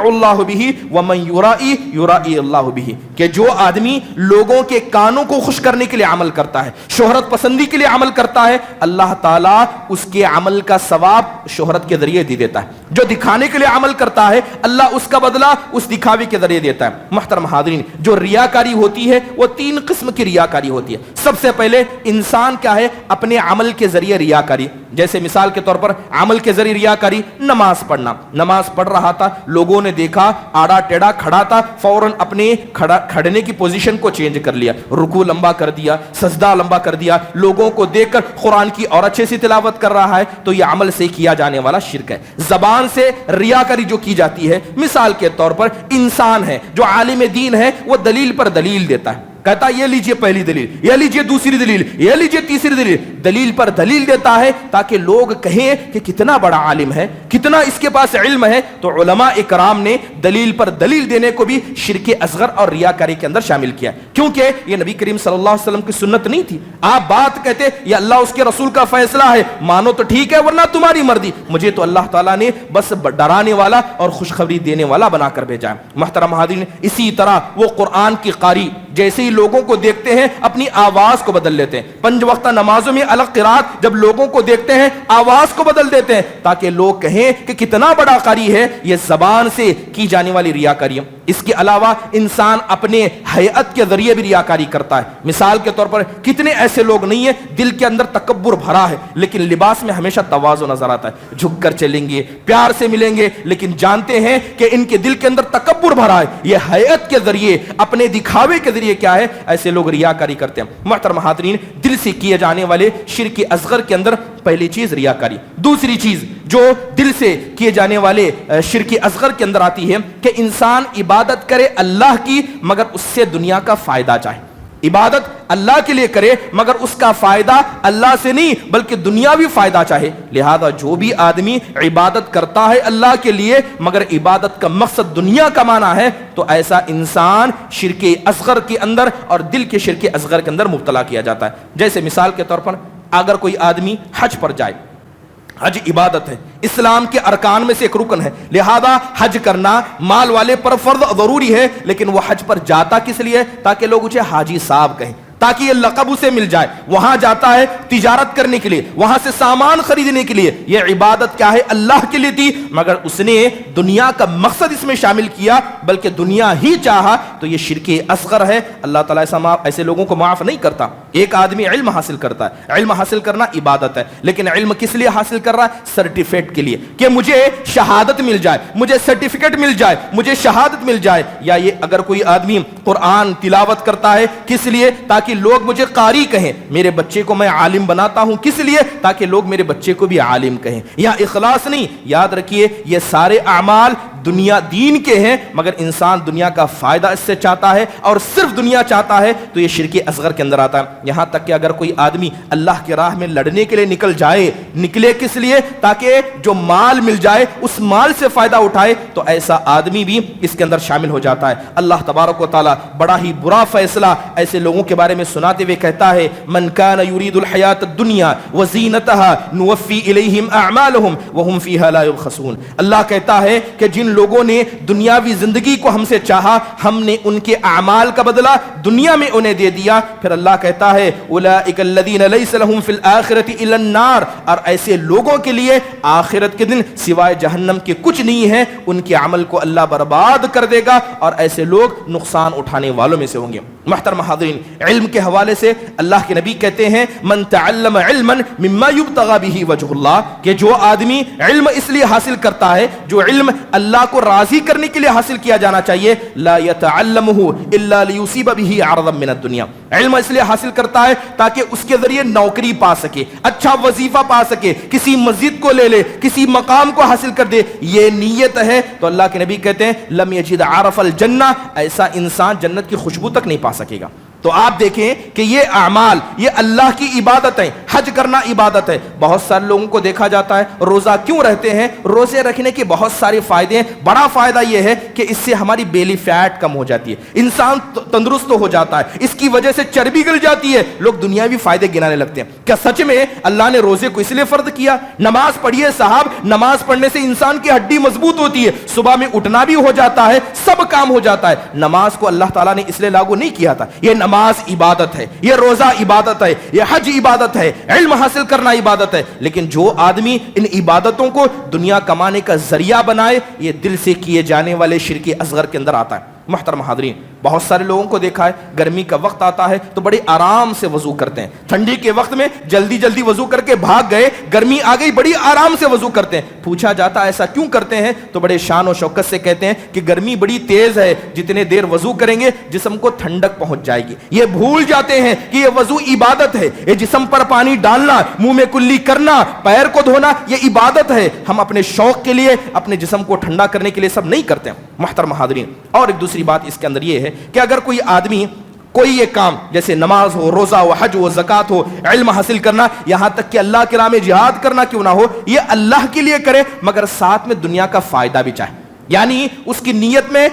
اللہ بہ ومن یرائی یرائی اللہ بہ، کہ جو آدمی لوگوں کے کانوں کو خوش کرنے کے لیے عمل کرتا ہے، شہرت پسندی کے لیے عمل کرتا ہے، اللہ تعالیٰ اس کے عمل کا ثواب شہرت کے ذریعے دے دیتا ہے۔ جو دکھانے کے لیے عمل کرتا ہے اللہ اس کا بدلہ اس دکھاوے کے ذریعے دیتا ہے۔ محترم حاضرین، جو ریاکاری ہوتی ہے وہ 3 قسم کی ریاکاری ہوتی ہے۔ سب سے پہلے انسان کیا ہے؟ اپنے عمل کے ذریعے ریاکاری، جیسے مثال کے طور پر عمل کے ذریعے ریاکاری، نماز پڑھنا، نماز پڑھ رہا تھا، لوگوں نے دیکھا آڑا ٹیڑھا کھڑا تھا، فوراً اپنے کھڑنے کی پوزیشن کو چینج کر لیا، رکوع لمبا کر دیا، سجدہ لمبا کر دیا، لوگوں کو دیکھ کر قرآن کی اور اچھے سے تلاوت کر رہا ہے، تو یہ عمل سے کیا جانے والا شرک ہے۔ زبان سے ریاکاری جو کی جاتی ہے، مثال کے طور پر انسان ہے جو عالم دین ہے، وہ دلیل پر دلیل دیتا ہے، کہتا یہ لیجئے پہلی دلیل، یہ لیجئے دوسری دلیل، یہ لیجئے تیسری دلیل، دلیل پر دلیل دیتا ہے تاکہ لوگ کہیں کہ کتنا بڑا عالم ہے، کتنا اس کے پاس علم ہے. تو علماء اکرام نے دلیل پر دلیل دینے کو بھی شرک اصغر اور ریاکاری کے اندر شامل کیا، کیونکہ یہ نبی کریم صلی اللہ علیہ وسلم کی سنت نہیں تھی. آپ بات کہتے یہ اللہ اس کے رسول کا فیصلہ ہے، مانو تو ٹھیک ہے ورنہ تمہاری مرضی، مجھے تو اللہ تعالیٰ نے بس ڈرانے والا اور خوشخبری دینے والا بنا کر بھیجا ہے. محترم حاضرین، اسی طرح وہ قرآن کی قاری جیسے ہی لوگوں کو دیکھتے ہیں اپنی آواز کو بدل لیتے ہیں. 5 وقتہ نمازوں میں الگ قرات جب لوگوں کو دیکھتے ہیں آواز کو بدل دیتے ہیں تاکہ لوگ کہیں کہ کتنا بڑا قاری ہے. یہ زبان سے کی جانے والی ریاکاری ہے. اس کے علاوہ انسان اپنے ہیئت کے ذریعے بھی ریاکاری کرتا ہے. مثال کے طور پر کتنے ایسے لوگ نہیں ہیں دل کے اندر تکبر بھرا ہے لیکن لباس میں ہمیشہ تواضع نظر آتا ہے، جھک کر چلیں گے، پیار سے ملیں گے، لیکن جانتے ہیں کہ ان کے دل کے اندر تکبر بھرا ہے. یہ ہیئت کے ذریعے، اپنے دکھاوے کے ذریعے کیا ہے، ایسے لوگ ریاکاری کرتے ہیں. محترم حاضرین، دل سے کیے جانے والے شرک اصغر کے اندر پہلی چیز ریاکاری. دوسری چیز جو دل سے کیے جانے والے شرک اصغر کے اندر آتی ہے کہ انسان عبادت کرے اللہ کی مگر اس سے دنیا کا فائدہ چاہے. عبادت اللہ کے لیے کرے مگر اس کا فائدہ اللہ سے نہیں بلکہ دنیاوی فائدہ چاہے. لہذا جو بھی آدمی عبادت کرتا ہے اللہ کے لیے مگر عبادت کا مقصد دنیا کمانا ہے تو ایسا انسان شرک اصغر کے اندر اور دل کے شرک اصغر کے اندر مبتلا کیا جاتا ہے. جیسے مثال کے طور پر اگر کوئی آدمی حج پر جائے، حج عبادت ہے، اسلام کے ارکان میں سے ایک رکن ہے، لہذا حج کرنا مال والے پر فرض ضروری ہے، لیکن وہ حج پر جاتا کس لیے؟ تاکہ لوگ اسے حاجی صاحب کہیں، تاکہ یہ لقب اسے مل جائے. وہاں جاتا ہے تجارت کرنے کے لیے، وہاں سے سامان خریدنے کے لیے. یہ عبادت کیا ہے؟ اللہ کے لیے تھی مگر اس نے دنیا کا مقصد اس میں شامل کیا بلکہ دنیا ہی چاہا تو یہ شرک اصغر ہے. اللہ تعالیٰ ایسے لوگوں کو معاف نہیں کرتا. ایک آدمی علم حاصل کرتا ہے، علم حاصل کرنا عبادت ہے، لیکن علم کس لیے حاصل کر رہا ہے؟ سرٹیفکیٹ کے لیے کہ مجھے شہادت مل جائے، مجھے سرٹیفکیٹ مل جائے، مجھے شہادت مل جائے. یا یہ اگر کوئی آدمی قرآن تلاوت کرتا ہے کس لیے؟ تاکہ لوگ مجھے قاری کہیں. میرے بچے کو میں عالم بناتا ہوں کس لیے؟ تاکہ لوگ میرے بچے کو بھی عالم کہیں. یہاں اخلاص نہیں. یاد رکھیے یہ سارے اعمال دنیا دین کے ہیں مگر انسان دنیا کا فائدہ اس سے چاہتا ہے اور صرف دنیا چاہتا ہے تو یہ شرک اصغر کے اندر آتا ہے. یہاں تک کہ اگر کوئی آدمی اللہ کی راہ میں لڑنے کے لیے نکلے کس لیے؟ تاکہ جو مال مل جائے اس مال سے فائدہ اٹھائے تو ایسا آدمی بھی اس کے اندر شامل ہو جاتا ہے. اللہ تبارک و تعالی بڑا ہی برا فیصلہ ایسے لوگوں کے بارے میں سناتے ہوئے کہتا ہے من کان یرید الحیات الدنیا وزینتها نوفی الیہم اعمالهم وهم فیہا لا یبخسون. اللہ کہتا ہے کہ جن لوگوں نے دنیاوی زندگی کو ہم سے چاہا ہم نے ان کے اعمال کا بدلہ دنیا میں انہیں دے دیا. پھر اللہ کہتا ہے اولئک الذین لیس لهم فی الآخرۃ الا النار، اور ایسے لوگوں کے لیے آخرت کے دن سوائے جہنم کے کچھ نہیں ہے. ان کے عمل کو اللہ برباد کر دے گا اور ایسے لوگ نقصان اٹھانے والوں میں سے ہوں گے. محترم حاضرین، علم کے حوالے سے اللہ کے نبی کہتے ہیں من تعلم علما مما یبتغى به وجه اللہ، کہ جو آدمی علم اس لیے حاصل کرتا ہے جو علم اللہ کو راضی کرنے کے لیے حاصل کیا جانا چاہیے، لا يتعلمه الا ليصيب به عرضا من الدنيا، علم اس لیے حاصل کرتا ہے تاکہ اس کے ذریعے نوکری پا سکے، اچھا وظیفہ پا سکے، کسی مسجد کو لے لے، کسی مقام کو حاصل کر دے، یہ نیت ہے تو اللہ کے نبی کہتے ہیں لم يجد عرف الجنہ، ایسا انسان جنت کی خوشبو تک نہیں پا سکے گا. تو آپ دیکھیں کہ یہ اعمال یہ اللہ کی عبادت ہے. حج کرنا عبادت ہے. بہت سارے لوگوں کو دیکھا جاتا ہے روزہ کیوں رہتے ہیں؟ روزے رکھنے کے بہت سارے فائدے ہیں. بڑا فائدہ یہ ہے کہ اس سے ہماری بیلی فیٹ کم ہو جاتی ہے، انسان تندرست ہو جاتا ہے، اس کی وجہ سے چربی گل جاتی ہے. لوگ دنیاوی فائدے گنانے لگتے ہیں. کیا سچ میں اللہ نے روزے کو اس لیے فرض کیا؟ نماز پڑھیے صاحب، نماز پڑھنے سے انسان کی ہڈی مضبوط ہوتی ہے، صبح میں اٹھنا بھی ہو جاتا ہے، سب کام ہو جاتا ہے. نماز کو اللہ تعالیٰ نے اس لیے لاگو نہیں کیا تھا. یہ نماز عبادت ہے، یہ روزہ عبادت ہے، یہ حج عبادت ہے، علم حاصل کرنا عبادت ہے. لیکن جو آدمی ان عبادتوں کو دنیا کمانے کا ذریعہ بنائے یہ دل سے کیے جانے والے شرک اصغر کے اندر آتا ہے. محترم حاضرین، بہت سارے لوگوں کو دیکھا ہے گرمی کا وقت آتا ہے تو بڑے آرام سے وضو کرتے ہیں. ٹھنڈی کے وقت میں جلدی جلدی وضو کر کے بھاگ گئے، گرمی آ گئی بڑی آرام سے وضو کرتے ہیں. پوچھا جاتا ایسا کیوں کرتے ہیں تو بڑے شان و شوکت سے کہتے ہیں کہ گرمی بڑی تیز ہے، جتنے دیر وضو کریں گے جسم کو ٹھنڈک پہنچ جائے گی. یہ بھول جاتے ہیں کہ یہ وضو عبادت ہے. یہ جسم پر پانی ڈالنا، منہ میں کلی کرنا، پیر کو دھونا یہ عبادت ہے. ہم اپنے شوق کے لیے اپنے جسم کو ٹھنڈا کرنے کے لیے سب نہیں کرتے ہیں. محترم حاضرین، اور ایک دوسری بات اس کے اندر یہ ہے کہ اگر کوئی آدمی کوئی ایک کام جیسے نماز ہو، روزہ ہو، حج ہو، زکات ہو، علم حاصل کرنا، یہاں تک کہ اللہ کے راہ میں جہاد کرنا کیوں نہ ہو، یہ اللہ کے لیے کرے مگر ساتھ میں دنیا کا فائدہ بھی چاہے. یعنی اس کی نیت میں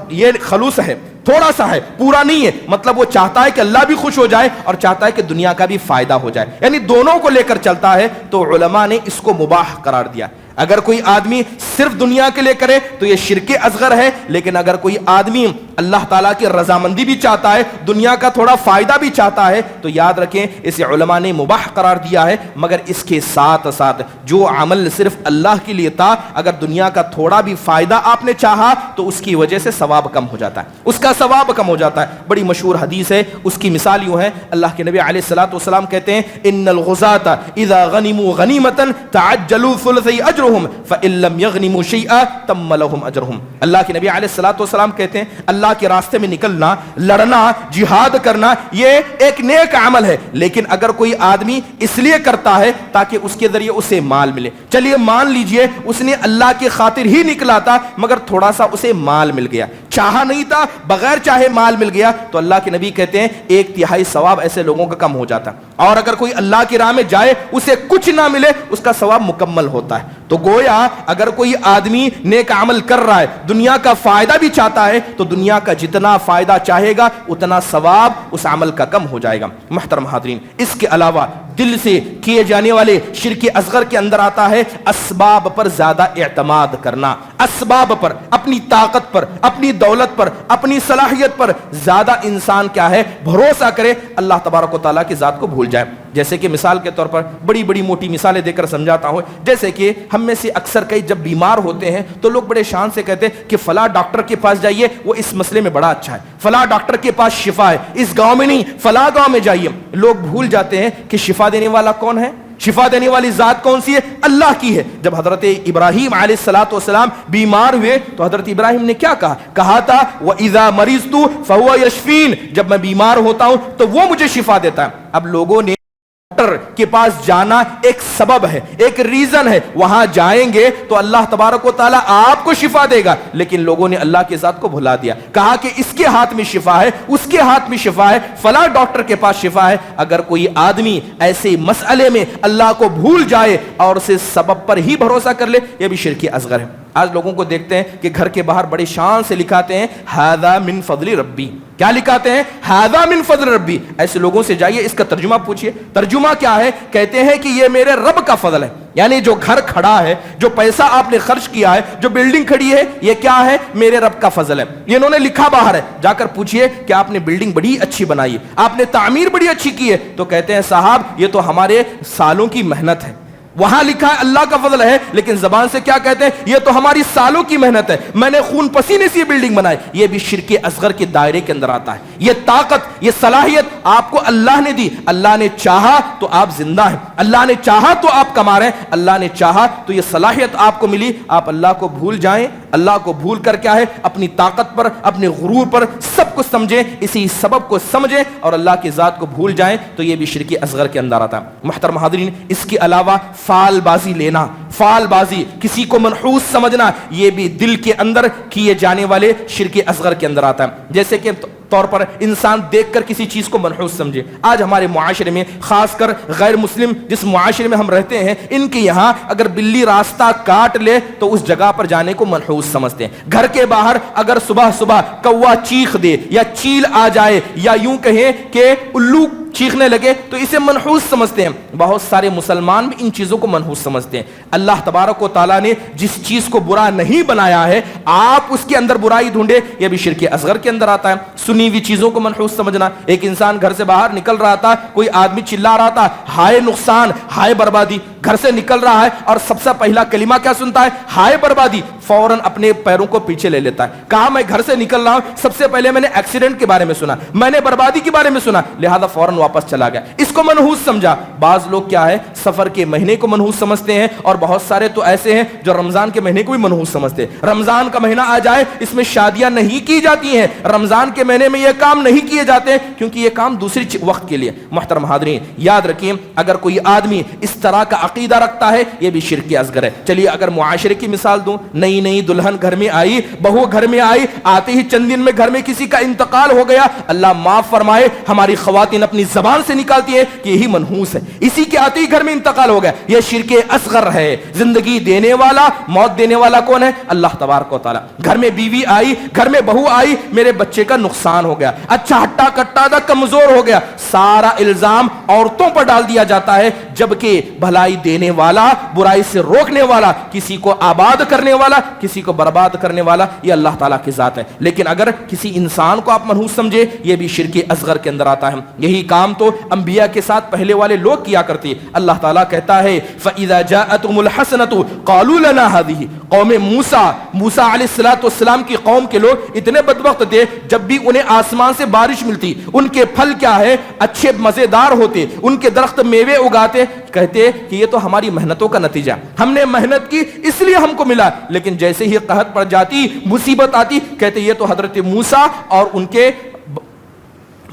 یہ خلوص ہے، تھوڑا سا ہے، پورا نہیں ہے. مطلب وہ چاہتا ہے کہ اللہ بھی خوش ہو جائے اور چاہتا ہے کہ دنیا کا بھی فائدہ ہو جائے. یعنی دونوں کو لے کر چلتا ہے. تو علماء نے اس کو مباح قرار دیا. اگر کوئی آدمی صرف دنیا کے لیے کرے تو یہ شرک اصغر ہے. لیکن اگر کوئی آدمی اللہ تعالیٰ کی رضامندی بھی چاہتا ہے، دنیا کا تھوڑا فائدہ بھی چاہتا ہے، تو یاد رکھیں اسے علماء نے مباح قرار دیا ہے. مگر اس کے ساتھ ساتھ جو عمل صرف اللہ کے لیے تھا، اگر دنیا کا تھوڑا بھی فائدہ آپ نے چاہا تو اس کی وجہ سے ثواب کم ہو جاتا ہے، اس کا ثواب کم ہو جاتا ہے. بڑی مشہور حدیث ہے، اس کی مثال یوں ہے. اللہ کے نبی علیہ الصلوۃ والسلام کہتے ہیں ان الغزاة اذا غنموا غنیمة تعجلوا ثلثی اجرهم فإن لم يغنموا شيئا تم لهم اجرهم. اللہ کے نبی علیہ الصلوۃ والسلام کہتے ہیں اللہ کے راستے میں نکلنا، لڑنا، جہاد کرنا یہ ایک نیک عمل ہے. لیکن اگر کوئی آدمی اس لیے کرتا ہے تاکہ اس کے ذریعے اسے مال ملے، چلیے مان لیجئے اس نے اللہ کی خاطر ہی نکلا تھا مگر تھوڑا سا اسے مال مل گیا، چاہا نہیں تھا بغیر چاہے مال مل گیا، تو اللہ کے نبی کہتے ہیں 1/3 ثواب ایسے لوگوں کا کم ہو جاتا. اور اگر کوئی اللہ کی راہ میں جائے اسے کچھ نہ ملے اس کا ثواب مکمل ہوتا ہے. تو گویا اگر کوئی آدمی نیک عمل کر رہا ہے، دنیا کا فائدہ بھی چاہتا ہے، تو دنیا کا جتنا فائدہ چاہے گا اتنا ثواب اس عمل کا کم ہو جائے گا. محترم حاضرین، اس کے علاوہ دل سے کیے جانے والے شرک اصغر کے اندر آتا ہے اسباب پر زیادہ اعتماد کرنا. اسباب پر، اپنی طاقت پر، اپنی دولت پر، اپنی صلاحیت پر زیادہ انسان کیا ہے بھروسہ کرے، اللہ تبارک و تعالیٰ کی ذات کو بھول جائے. جیسے کہ مثال کے طور پر بڑی بڑی موٹی مثالیں دے کر سمجھاتا ہوں. جیسے کہ ہم میں سے اکثر کئی جب بیمار ہوتے ہیں تو لوگ بڑے شان سے کہتے ہیں کہ فلاں ڈاکٹر کے پاس جائیے، وہ اس مسئلے میں بڑا اچھا ہے، فلاں ڈاکٹر کے پاس شفا ہے، اس گاؤں میں نہیں فلاں گاؤں میں جائیے. لوگ بھول جاتے ہیں کہ شفا دینے والا کون ہے، شفا دینے والی ذات کون سی ہے؟ اللہ کی ہے. جب حضرت ابراہیم علیہ الصلوۃ والسلام بیمار ہوئے تو حضرت ابراہیم نے کیا کہا تھا وَإِذَا مَرِضْتُ فَهُوَ يَشْفِينِ، جب میں بیمار ہوتا ہوں تو وہ مجھے شفا دیتا ہے. اب لوگوں نے ڈاکٹر کے پاس جانا ایک سبب ہے، ایک ریزن ہے، وہاں جائیں گے تو اللہ تبارک و تعالیٰ آپ کو شفا دے گا. لیکن لوگوں نے اللہ کے ذات کو بھلا دیا، کہا کہ اس کے ہاتھ میں شفا ہے، اس کے ہاتھ میں شفا ہے، فلاں ڈاکٹر کے پاس شفا ہے. اگر کوئی آدمی ایسے مسئلے میں اللہ کو بھول جائے اور اسے سبب پر ہی بھروسہ کر لے، یہ بھی شرک اصغر ہے. آج لوگوں کو دیکھتے ہیں کہ گھر کے باہر بڑی شان سے لکھاتے ہیں ھذا من فضل ربی. کیا لکھاتے ہیں؟ ھذا من فضل ربی. ایسے لوگوں سے جائیے اس کا ترجمہ پوچھئے، ترجمہ کیا ہے؟ کہتے ہیں کہ یہ میرے رب کا فضل ہے. یعنی جو گھر کھڑا ہے، جو پیسہ آپ نے خرچ کیا ہے، جو بلڈنگ کھڑی ہے، یہ کیا ہے؟ میرے رب کا فضل ہے. یہ انہوں نے لکھا باہر ہے. جا کر پوچھئے کہ آپ نے بلڈنگ بڑی اچھی بنائی ہے، آپ نے تعمیر بڑی اچھی کی ہے، تو کہتے ہیں صاحب یہ تو ہمارے سالوں کی محنت ہے. وہاں لکھا ہے اللہ کا فضل ہے، لیکن زبان سے کیا کہتے ہیں؟ یہ تو ہماری سالوں کی محنت ہے، میں نے خون پسینے سے یہ بلڈنگ بنائی. یہ بھی شرک اصغر کے دائرے کے اندر آتا ہے. یہ طاقت، یہ صلاحیت آپ کو اللہ نے دی. اللہ نے چاہا تو آپ زندہ ہیں، اللہ نے چاہا تو آپ کما رہے ہیں، اللہ نے چاہا تو یہ صلاحیت آپ کو ملی. آپ اللہ کو بھول جائیں، اللہ کو بھول کر کیا ہے اپنی طاقت پر، اپنے غرور پر سب کچھ سمجھیں، اسی سبب کو سمجھیں اور اللہ کی ذات کو بھول جائیں تو یہ بھی شرک اصغر کے اندر آتا ہے. محترم حاضرین، اس کے علاوہ فعال بازی لینا، فعال بازی، کسی کو منحوس سمجھنا، یہ بھی دل کے اندر کیے جانے والے شرک اصغر کے اندر آتا ہے. جیسے کہ طور پر انسان دیکھ کر کسی چیز کو منحوس سمجھے. آج ہمارے معاشرے میں، خاص کر غیر مسلم جس معاشرے میں ہم رہتے ہیں، ان کے یہاں اگر بلی راستہ کاٹ لے تو اس جگہ پر جانے کو منحوس سمجھتے ہیں. گھر کے باہر اگر صبح صبح کوا چیخ دے یا چیل آ جائے یا یوں کہیں کہ الو چیخنے لگے تو اسے منحوس سمجھتے ہیں. بہت سارے مسلمان بھی ان چیزوں کو منحوس سمجھتے ہیں. اللہ تبارک و تعالیٰ نے جس چیز کو برا نہیں بنایا ہے، آپ اس کے اندر برائی ڈھونڈے، یہ بھی شرک اصغر کے اندر آتا ہے. سنی ہوئی چیزوں کو منحوس سمجھنا. ایک انسان گھر سے باہر نکل رہا تھا، کوئی آدمی چلا رہا تھا ہائے نقصان، ہائے بربادی. گھر سے نکل رہا ہے اور سب سے پہلا کلمہ کیا سنتا ہے؟ ہائے بربادی. فوراً اپنے پیروں کو پیچھے لے لیتا ہے. کہا میں گھر سے نکل رہا ہوں، سب سے پہلے میں نے ایکسیڈنٹ کے بارے میں سنا، میں نے بربادی کے بارے میں سنا، لہذا فوراً واپس چلا گیا. اس کو منحوس سمجھا. بعض لوگ کیا ہے سفر کے مہینے کو منحوس سمجھتے ہیں، اور بہت سارے تو ایسے ہیں جو رمضان کے مہینے کو بھی منحوس سمجھتے ہیں. رمضان کا مہینہ آ جائے، اس میں شادیاں نہیں کی جاتی ہیں، رمضان کے مہینے میں یہ کام نہیں کیے جاتے کیونکہ یہ کام دوسری وقت کے لیے. محترم حاضرین، یاد رکھیں اگر کوئی آدمی اس طرح کا عقیدہ رکھتا ہے یہ بھی شرک اصغر ہے۔ چلیے اگر معاشرے کی مثال دوں، نئی نئی دلہن گھر میں آئی، بہو گھر میں آئی، آتے ہی چند دن میں گھر میں کسی کا انتقال ہو گیا، اللہ معاف فرمائے ہماری خواتین اپنی زبان سے نکالتی ہے کہ یہی منحوس ہے، اسی کے آتے ہی گھر میں انتقال ہو گیا، یہ شرک اصغر ہے۔ زندگی دینے والا، موت دینے والا کون ہے؟ اللہ تبارک و تعالی۔ گھر میں بیوی آئی، گھر میں بہو آئی، میرے بچے کا نقصان ہو گیا، اچھا ہٹا کٹا تھا، کمزور ہو گیا، سارا الزام عورتوں پر ڈال دیا جاتا ہے، جبکہ بھلائی دینے والا، برائی سے روکنے والا، کسی کو آباد کرنے والا، کسی کو برباد کرنے والا یہ اللہ تعالیٰ کی ذات ہے۔ لیکن اگر کسی انسان کو آپ منحوس سمجھے، یہ بھی شرک اصغر کے اندر آتا ہے۔ یہی کام تو انبیاء کے ساتھ پہلے والے لوگ کیا کرتے۔ اللہ تعالیٰ کہتا ہے فَإِذَا جَاءَتْهُمُ الْحَسَنَةُ قَالُوا لَنَا هَذِهِ۔ قوم موسیٰ علیہ السلام کی قوم کے لوگ اتنے بدبخت تھے، جب بھی انہیں آسمان سے بارش ملتی، ان کے پھل کیا ہے؟ اچھے مزیدار ہوتے، ان کے درخت میوے اگاتے، کہتے کہ یہ تو ہماری محنتوں کا نتیجہ، ہم نے محنت کی اس لیے ہم کو ملا۔ لیکن جیسے ہی قحط پڑ جاتی، مصیبت آتی، کہتے یہ تو حضرت موسیٰ اور ان کے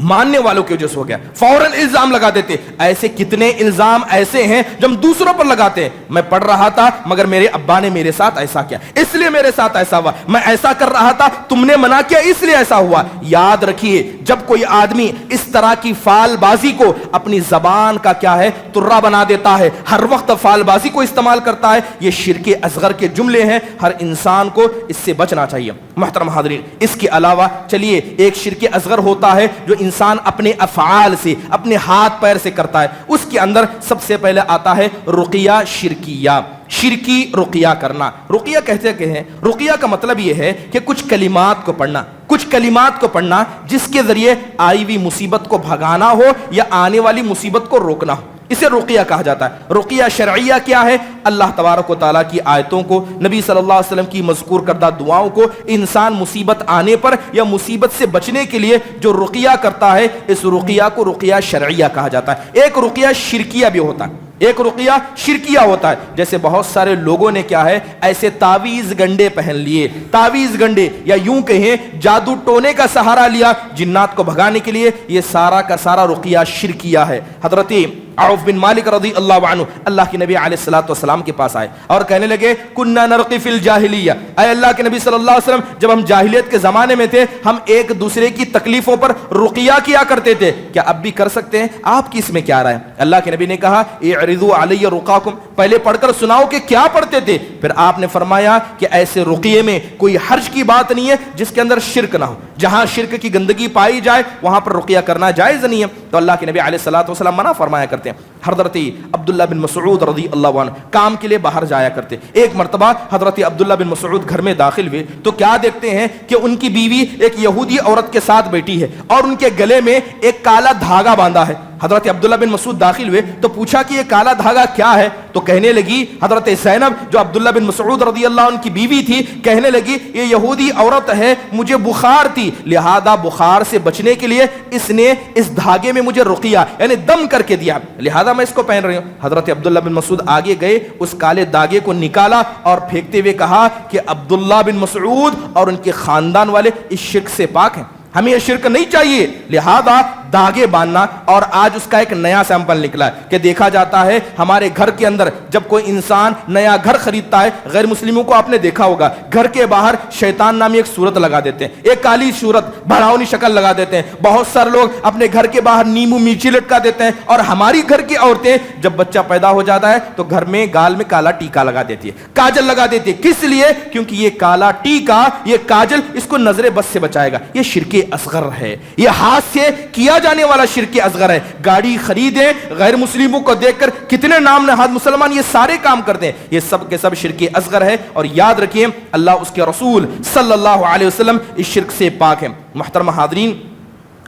ماننے والوں کی وجہ سے ہو گیا، فوراً الزام لگا دیتے۔ ایسے کتنے الزام ایسے ہیں جو ہم دوسروں پر لگاتے ہیں، میں پڑھ رہا تھا مگر میرے ابا نے میرے ساتھ ایسا کیا، اس لیے میرے ساتھ ایسا ہوا، میں ایسا کر رہا تھا، تم نے منع کیا اس لیے ایسا ہوا۔ یاد رکھیے جب کوئی آدمی اس طرح کی فال بازی کو اپنی زبان کا کیا ہے ترا بنا دیتا ہے، ہر وقت فال بازی کو استعمال کرتا ہے، یہ شرک اصغر کے جملے ہیں، ہر انسان کو اس سے بچنا چاہیے۔ محترم حاضرین، اس کے علاوہ چلیے ایک شرک اصغر ہوتا ہے جو انسان اپنے افعال سے، اپنے ہاتھ پیر سے کرتا ہے، اس کے اندر سب سے پہلے آتا ہے رقیہ شرکیہ، شرکی رقیہ کرنا۔ رقیہ کہتے کہ ہیں، رقیہ کا مطلب یہ ہے کہ کچھ کلمات کو پڑھنا، کچھ کلمات کو پڑھنا جس کے ذریعے آئی ہوئی مصیبت کو بھگانا ہو یا آنے والی مصیبت کو روکنا ہو، اسے رقیہ کہا جاتا ہے۔ رقیہ شرعیہ کیا ہے؟ اللہ تبارک و تعالیٰ کی آیتوں کو، نبی صلی اللہ علیہ وسلم کی مذکور کردہ دعاؤں کو انسان مصیبت آنے پر یا مصیبت سے بچنے کے لیے جو رقیہ کرتا ہے، اس رقیہ کو رقیہ شرعیہ کہا جاتا ہے۔ ایک رقیہ شرکیہ بھی ہوتا ہے، ایک رقیہ شرکیہ ہوتا ہے۔ جیسے بہت سارے لوگوں نے کیا ہے ایسے تعویذ گنڈے پہن لیے، تعویذ گنڈے یا یوں کہیں جادو ٹونے کا سہارا لیا جنات کو بھگانے کے لیے، یہ سارا کا سارا رقیہ شرکیہ ہے۔ حضرت عوف بن مالک رضی اللہ عنہ اللہ کے نبی علیہ الصلوۃ والسلام کے پاس آئے اور کہنے لگے کننا نرقی فی الجاہلیہ، اے اللہ کے نبی صلی اللہ علیہ وسلم، جب ہم جاہلیت کے زمانے میں تھے ہم ایک دوسرے کی تکلیفوں پر رقیہ کیا کرتے تھے، کیا اب بھی کر سکتے ہیں؟ آپ کی اس میں کیا رائے؟ اللہ کے نبی نے کہا اعرضوا علی رقاکم، پہلے پڑھ کر سناؤ کہ کیا پڑھتے تھے۔ پھر آپ نے فرمایا کہ ایسے رقیے میں کوئی حرج کی بات نہیں ہے جس کے اندر شرک نہ ہو، جہاں شرک کی گندگی پائی جائے وہاں پر رقیہ کرنا جائز نہیں ہے۔ تو اللہ کے نبی علیہ الصلوۃ والسلام منع فرمایا کرتے ہیں۔ حضرت عبداللہ بن مسعود رضی اللہ عنہ کام کے لیے باہر جایا کرتے، ایک مرتبہ حضرت عبداللہ بن مسعود گھر میں داخل ہوئے تو کیا دیکھتے ہیں کہ ان کی بیوی ایک یہودی عورت کے ساتھ بیٹھی ہے اور ان کے گلے میں ایک کالا دھاگا باندھا ہے۔ حضرت عبداللہ بن مسعود داخل ہوئے تو پوچھا کہ یہ کالا دھاگا کیا ہے؟ تو کہنے لگی حضرت زینب جو عبداللہ بن مسعود رضی اللہ عنہ کی بیوی تھی، کہنے لگی یہ یہودی عورت ہے، مجھے بخار تھی، لہذا بخار سے بچنے کے لیے اس نے اس دھاگے میں مجھے رقیہ یعنی دم کر کے دیا، لہذا میں اس کو پہن رہی ہوں۔ حضرت عبداللہ بن مسعود آگے گئے، اس کالے دھاگے کو نکالا اور پھینکتے ہوئے کہا کہ عبداللہ بن مسعود اور ان کے خاندان والے اس شرک سے پاک ہیں، ہمیں یہ شرک نہیں چاہیے، لہذا دھاگے باندھنا۔ اور آج اس کا ایک نیا سیمپل نکلا ہے کہ دیکھا جاتا ہے ہمارے گھر کے اندر جب کوئی انسان نیا گھر خریدتا ہے، غیر مسلموں کو آپ نے دیکھا ہوگا گھر کے باہر شیطان نامی ایک صورت لگا دیتے ہیں، ایک کالی صورت بھڑاؤنی شکل لگا دیتے ہیں۔ بہت سارے لوگ اپنے گھر کے باہر نیمو مرچی لٹکا دیتے ہیں، اور ہماری گھر کی عورتیں جب بچہ پیدا ہو جاتا ہے تو گھر میں گال میں کالا ٹیکا لگا دیتی ہے، کاجل لگا دیتی ہے۔ کس لیے؟ کیونکہ یہ کالا ٹیکا، یہ کاجل اس کو نظر بد سے بچائے گا۔ یہ شرک اصغر ہے، یہ ہاتھ سے کیا جانے والا شرک اصغر ہے۔ گاڑی خریدیں غیر مسلموں کو دیکھ کر، کتنے نام نہاد مسلمان یہ سارے کام کرتے ہیں، یہ سب کے سب شرک اصغر ہے۔ اور یاد رکھیے اللہ اس کے رسول صلی اللہ علیہ وسلم اس شرک سے پاک ہے۔ محترم حاضرین،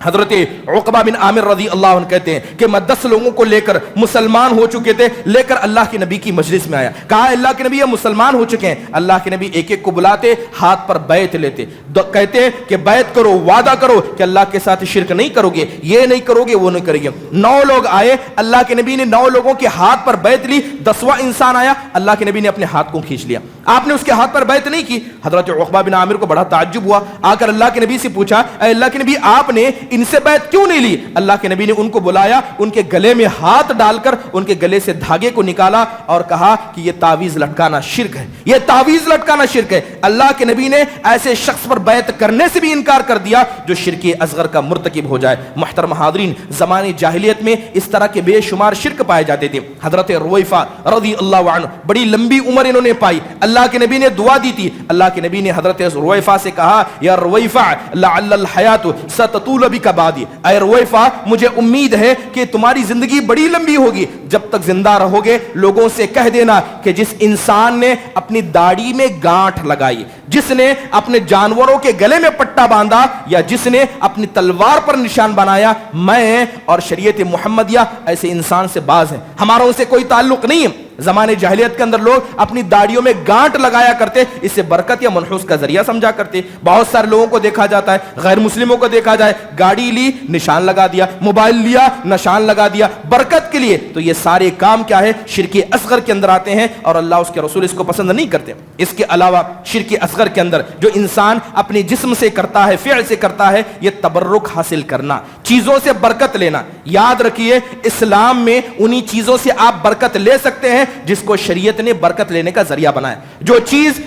حضرت عقبہ بن عامر رضی اللہ عنہ کہتے ہیں کہ میں 10 لوگوں کو لے کر مسلمان ہو چکے تھے، لے کر اللہ کے نبی کی مجلس میں آیا، کہا اللہ کے نبی یہ مسلمان ہو چکے ہیں۔ اللہ کے نبی ایک ایک کو بلاتے، ہاتھ پر بیعت لیتے، کہتے کہ بیعت کرو، وعدہ کرو کہ اللہ کے ساتھ شرک نہیں کرو گے، یہ نہیں کرو گے، وہ نہیں کرو گے۔ 9 لوگ آئے، اللہ کے نبی نے 9 لوگوں کے ہاتھ پر بیعت لی۔ 10واں انسان آیا، اللہ کے نبی نے اپنے ہاتھ کو کھینچ لیا، آپ نے اس کے ہاتھ پر بیعت نہیں کی۔ حضرت عقبہ بن عامر کو بڑا تعجب ہوا، آ کر اللہ کے نبی سے پوچھا اے اللہ کے نبی آپ نے ان سے بیعت کیوں نہیں لی؟ اللہ کے نبی نے ان کو بلایا, ان کے گلے میں ہاتھ ڈال کر ان کے گلے سے دھاگے کو نکالا اور کہا کہ یہ تعویذ لٹکانا شرک ہے, یہ تعویذ لٹکانا شرک ہے. اللہ کے نبی نے ایسے شخص پر بیعت کرنے سے بھی انکار کر دیا جو شرک اصغر کا مرتکب ہو جائے. محترم حاضرین, زمانے جاہلیت میں اس طرح کے بے شمار شرک پائے جاتے تھے. حضرت رویفہ رضی اللہ عنہ بڑی لمبی عمر انہوں نے پائی. اللہ کے نبی نے دعا دی تھی. اللہ کے نبی نے حضرت رویفہ سے کہا, یا رویفہ لعل الحیات ستطول بک بعدی, اے رویفہ مجھے امید ہے کہ تمہاری زندگی بڑی لمبی ہوگی, جب تک زندہ رہو گے لوگوں سے کہہ دینا کہ جس انسان نے اپنی داڑھی میں گانٹھ لگائی, جس نے اپنے جانوروں کے گلے میں پٹا باندھا, یا جس نے اپنی تلوار پر نشان بنایا, میں اور شریعت محمدیہ ایسے انسان سے باز ہیں, ہمارا ان سے کوئی تعلق نہیں ہے. زمانے جاہلیت کے اندر لوگ اپنی داڑیوں میں گانٹ لگایا کرتے, اسے برکت یا منحوس کا ذریعہ سمجھا کرتے. بہت سارے لوگوں کو دیکھا جاتا ہے, غیر مسلموں کو دیکھا جائے, گاڑی لی نشان لگا دیا, موبائل لیا نشان لگا دیا برکت کے لیے. تو یہ سارے کام کیا ہے, شرک اصغر کے اندر آتے ہیں اور اللہ اس کے رسول اس کو پسند نہیں کرتے. اس کے علاوہ شرک اصغر کے اندر جو انسان اپنے جسم سے کرتا ہے, فعل سے کرتا ہے, یہ تبرک حاصل کرنا, چیزوں سے برکت لینا. یاد رکھیے اسلام میں انہی چیزوں سے آپ برکت لے سکتے ہیں جس کو شریعت نے برکت لینے کا ذریعہ بنایا. جو چیز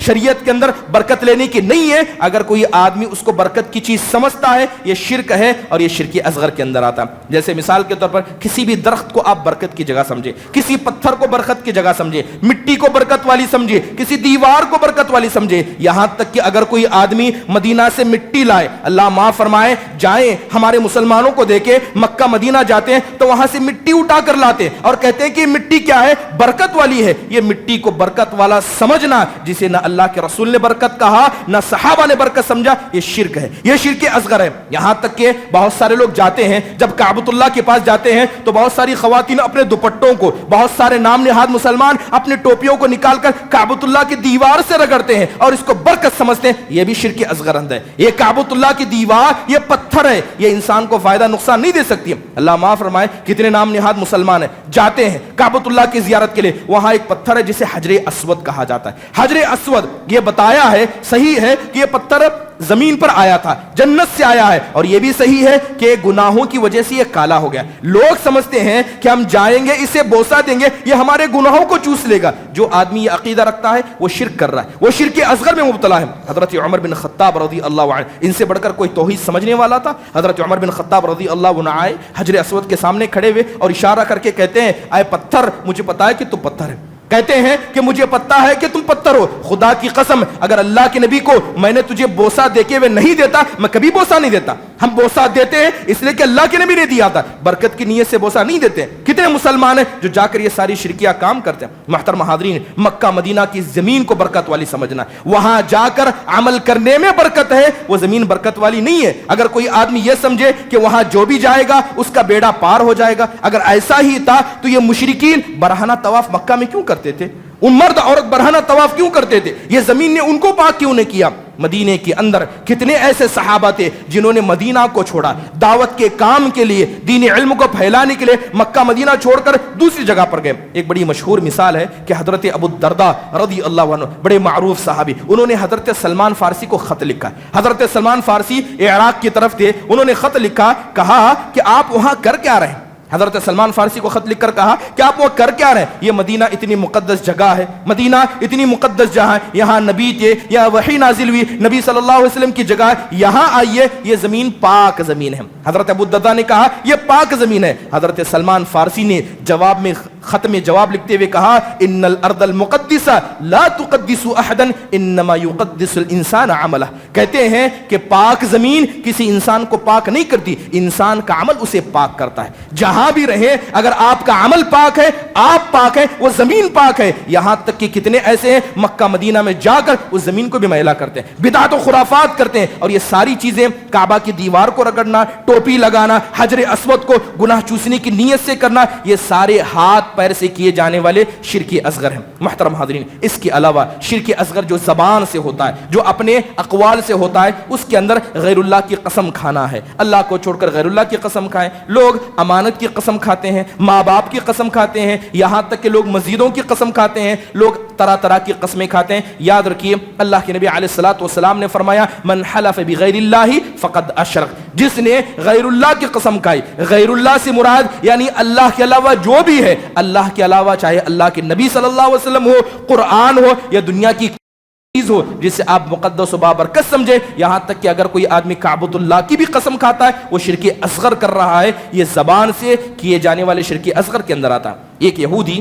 شریعت کے اندر برکت لینے کی نہیں ہے, اگر کوئی آدمی اس کو برکت کی چیز سمجھتا ہے, یہ شرک ہے اور یہ شرک اصغر کے اندر آتا. جیسے مثال کے طور پر کسی بھی درخت کو آپ برکت کی جگہ سمجھے, کسی پتھر کو برکت کی جگہ سمجھے, مٹی کو برکت والی سمجھے, کسی دیوار کو برکت والی سمجھے, یہاں تک کہ اگر کوئی آدمی مدینہ سے مٹی لائے, اللہ معاف فرمائے, جائیں ہمارے مسلمانوں کو دیکھے مکہ مدینہ جاتے ہیں تو وہاں سے مٹی اٹھا کر لاتے ہیں اور کہتے ہیں کہ مٹی کیا ہے, برکت والی ہے. یہ مٹی کو برکت والا سمجھنا جسے نہ اللہ کے رسول نے برکت کہا نہ صحابہ نے برکت سمجھا, یہ شرک ہے, یہ شرک اصغر ہے. یہاں تک کہ بہت سارے لوگ جاتے ہیں, جب کعبۃ اللہ کے پاس جاتے ہیں تو بہت ساری خواتین اپنے دوپٹوں کو, بہت سارے نام نہاد مسلمان اپنے ٹوپیوں کو نکال کر کعبۃ اللہ کی دیوار سے رگڑتے ہیں اور اس کو برکت سمجھتے ہیں. یہ بھی شرک اصغر ہے. یہ کعبۃ اللہ کی دیوار, یہ پتھر ہے, یہ انسان کو فائدہ نقصان نہیں دے سکتی. اللہ معاف فرمائے, کتنے نام نہاد مسلمان ہیں جاتے ہیں کعبۃ اللہ کی زیارت کے لیے, وہاں ایک پتھر ہے جسے حجر اسود کہا جاتا ہے. حجر اسود یہ بتایا ہے, صحیح ہے کہ یہ پتھر زمین پر آیا تھا, جنت سے آیا ہے, اور یہ بھی صحیح ہے کہ گناہوں کی وجہ سے یہ کالا ہو گیا. لوگ سمجھتے ہیں کہ ہم جائیں گے اسے بوسہ دیں گے یہ ہمارے گناہوں کو چوس لے گا. جو آدمی یہ عقیدہ رکھتا ہے وہ شرک کر رہا ہے, وہ شرک اصغر میں مبتلا ہے. حضرت عمر بن خطاب رضی اللہ عنہ, ان سے بڑھ کر کوئی توحید سمجھنے والا تھا؟ حضرت عمر بن خطاب رضی اللہ عنہ آئے, حجر اسود کے سامنے کھڑے ہوئے اور اشارہ کر کے کہتے ہیں, اے پتھر مجھے پتا ہے کہ تم پتھر ہے, کہتے ہیں کہ مجھے پتہ ہے کہ تم پتھر ہو, خدا کی قسم اگر اللہ کے نبی کو میں نے تجھے بوسہ دے کے نہیں دیتا, میں کبھی بوسہ نہیں دیتا. ہم بوسہ دیتے ہیں اس لیے کہ اللہ کے نبی نے دیا تھا, برکت کی نیت سے بوسہ نہیں دیتے. کتنے مسلمان ہیں جو جا کر یہ ساری شرکیہ کام کرتے ہیں. محترم حاضرین, مکہ مدینہ کی زمین کو برکت والی سمجھنا, وہاں جا کر عمل کرنے میں برکت ہے, وہ زمین برکت والی نہیں ہے. اگر کوئی آدمی یہ سمجھے کہ وہاں جو بھی جائے گا اس کا بیڑا پار ہو جائے گا, اگر ایسا ہی تھا تو یہ مشرکین برہنہ طواف مکہ میں کیوں کرتے تھے؟ ان مرد عورت برہنہ طواف کیوں کرتے تھے؟ یہ زمین نے ان کو پاک کیوں نہیں کیا؟ مدینے کے اندر کتنے ایسے صحابہ تھے جنہوں نے مدینہ کو چھوڑا, دعوت کے کام کے لیے, دین علم کو پھیلانے کے لیے مکہ مدینہ چھوڑ کر دوسری جگہ پر گئے. ایک بڑی مشہور مثال ہے کہ حضرت ابو الدرداء رضی اللہ عنہ, بڑے معروف صحابی, انہوں نے حضرت سلمان فارسی کو خط لکھا. حضرت سلمان فارسی عراق کی طرف تھے, انہوں نے خط لکھا, کہا کہ آپ وہاں کر کیا رہے ہیں؟ حضرت سلمان فارسی کو خط لکھ کر کہا کہ آپ وہ کر کیا رہے ہیں؟ یہ مدینہ اتنی مقدس جگہ ہے, مدینہ اتنی مقدس جگہ ہے, یہاں نبی تھے, یا وحی نازل ہوئی, نبی صلی اللہ علیہ وسلم کی جگہ ہے, یہاں آئیے, یہ زمین پاک زمین ہے. حضرت ابو الدرداء نے کہا یہ پاک زمین ہے. حضرت سلمان فارسی نے جواب میں, خط میں جواب لکھتے ہوئے کہا, ان الارض المقدسہ لا تقدس احدا انما يقدس الانسان عملہ. کہتے ہیں کہ پاک زمین کسی انسان کو پاک نہیں کرتی, انسان کا عمل اسے پاک کرتا ہے. جہاں بھی رہے, اگر آپ کا عمل پاک ہے, آپ پاک ہے, وہ زمین پاک ہے. یہاں تک کہ کتنے ایسے ہیں مکہ مدینہ میں جا کر اس زمین کو بھی میلا کرتے ہیں, بدعت و خرافات کرتے ہیں. اور یہ ساری چیزیں, کعبہ کی دیوار کو رگڑنا, ٹوپی لگانا, حجر اسود کو گناہ چوسنے کی نیت سے کرنا, یہ سارے ہاتھ ہاتھ پیر سے کیے جانے والے شرک اصغر ہیں۔ محترم حاضرین، اس کے علاوہ شرک اصغر جو زبان سے ہوتا ہے، جو اپنے اقوال سے ہوتا ہے، اس کے اندر غیر اللہ کی قسم کھانا ہے۔ اللہ کو چھوڑ کر غیر اللہ کی قسم کھائیں۔ لوگ امانت کی قسم کھاتے ہیں، ماں باپ کی قسم کھاتے ہیں، یہاں تک کہ لوگ مسجدوں کی قسم کھاتے ہیں، لوگ طرح طرح کی قسمیں کھاتے ہیں۔ یاد رکھیے، اللہ کے نبی علیہ الصلوۃ والسلام نے فرمایا من حلف بغیر اللہ فقد اشرک، جس نے غیر اللہ کی قسم کھائی، غیر اللہ سے مراد یعنی اللہ کے علاوہ جو بھی ہے، اللہ کے علاوہ چاہے اللہ کے نبی صلی اللہ علیہ وسلم ہو، قرآن ہو یا دنیا کی چیز ہو جسے آپ مقدس و بابرکت سمجھے، یہاں تک کہ اگر کوئی آدمی کعبۃ اللہ کی بھی قسم کھاتا ہے وہ شرک اصغر کر رہا ہے۔ یہ زبان سے کیے جانے والے شرک اصغر کے اندر آتا ہے۔ ایک یہودی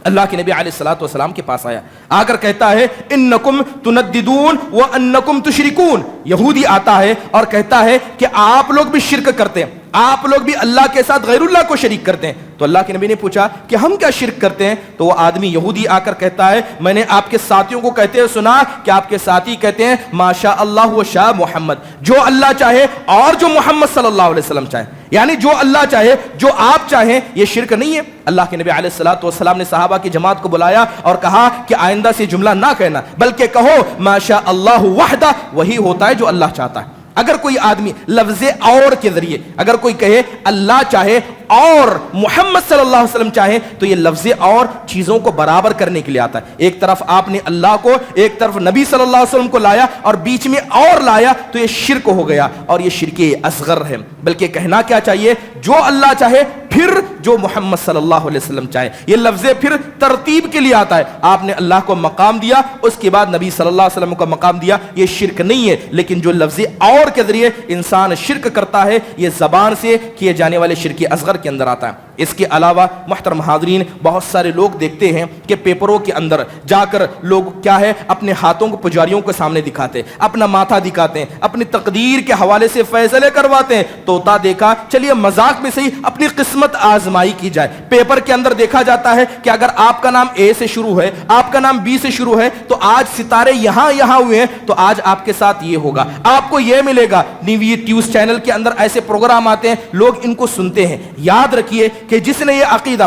اللہ کے نبی علیہ الصلوۃ والسلام کے پاس آیا، آ کر کہتا ہے انکم تنددون وانکم تشرکون۔ یہودی آتا ہے اور کہتا ہے کہ آپ لوگ بھی شرک کرتے ہیں، آپ لوگ بھی اللہ کے ساتھ غیر اللہ کو شریک کرتے ہیں۔ تو اللہ کے نبی نے پوچھا کہ ہم کیا شرک کرتے ہیں؟ تو وہ آدمی یہودی آ کر کہتا ہے میں نے آپ کے ساتھیوں کو کہتے ہوئے سنا کہ آپ کے ساتھی کہتے ہیں ما شاء اللہ و شاء محمد، جو اللہ چاہے اور جو محمد صلی اللہ علیہ وسلم چاہے، یعنی جو اللہ چاہے جو آپ چاہیں، یہ شرک نہیں ہے۔ اللہ کے نبی علیہ الصلوۃ والسلام نے صحابہ کی جماعت کو بلایا اور کہا کہ آئندہ سے جملہ نہ کہنا بلکہ کہو ما شاء اللہ وحدہ، وہی ہوتا ہے جو اللہ چاہتا ہے۔ اگر کوئی آدمی لفظ اور کے ذریعے اگر کوئی کہے اللہ چاہے اور محمد صلی اللہ علیہ وسلم چاہے تو یہ لفظ اور چیزوں کو برابر کرنے کے لیے آتا ہے۔ ایک طرف آپ نے اللہ کو، ایک طرف نبی صلی اللہ علیہ وسلم کو لایا اور بیچ میں اور لایا تو یہ شرک ہو گیا اور یہ شرک اصغر ہے۔ بلکہ کہنا کیا چاہیے جو اللہ چاہے پھر جو محمد صلی اللہ علیہ وسلم چاہے۔ یہ لفظ پھر ترتیب کے لیے آتا ہے، آپ نے اللہ کو مقام دیا اس کے بعد نبی صلی اللہ علیہ وسلم کو مقام دیا، یہ شرک نہیں ہے۔ لیکن جو لفظ اور کے ذریعے انسان شرک کرتا ہے یہ زبان سے کیے جانے والے شرک اصغر کے اندر آتا ہے۔ اس کے علاوہ محترم حاضرین، بہت سارے لوگ دیکھتے ہیں کہ پیپروں کے اندر جا کر لوگ کیا ہے اپنے ہاتھوں کو پجاریوں کے سامنے دکھاتے ہیں، اپنا ماتھا دکھاتے ہیں، اپنی تقدیر کے حوالے سے فیصلے کرواتے ہیں۔ طوطا دیکھا، چلیے مذاق میں صحیح اپنی قسمت آزمائی کی جائے۔ پیپر کے اندر دیکھا جاتا ہے کہ اگر آپ کا نام اے سے شروع ہے، آپ کا نام بی سے شروع ہے تو آج ستارے یہاں ہوئے ہیں تو آج آپ کے ساتھ یہ ہوگا، آپ کو یہ ملے گا۔ نیوز چینل کے اندر ایسے پروگرام آتے ہیں، لوگ ان کو سنتے ہیں۔ یاد رکھیے کہ جس نے یہ عقیدہ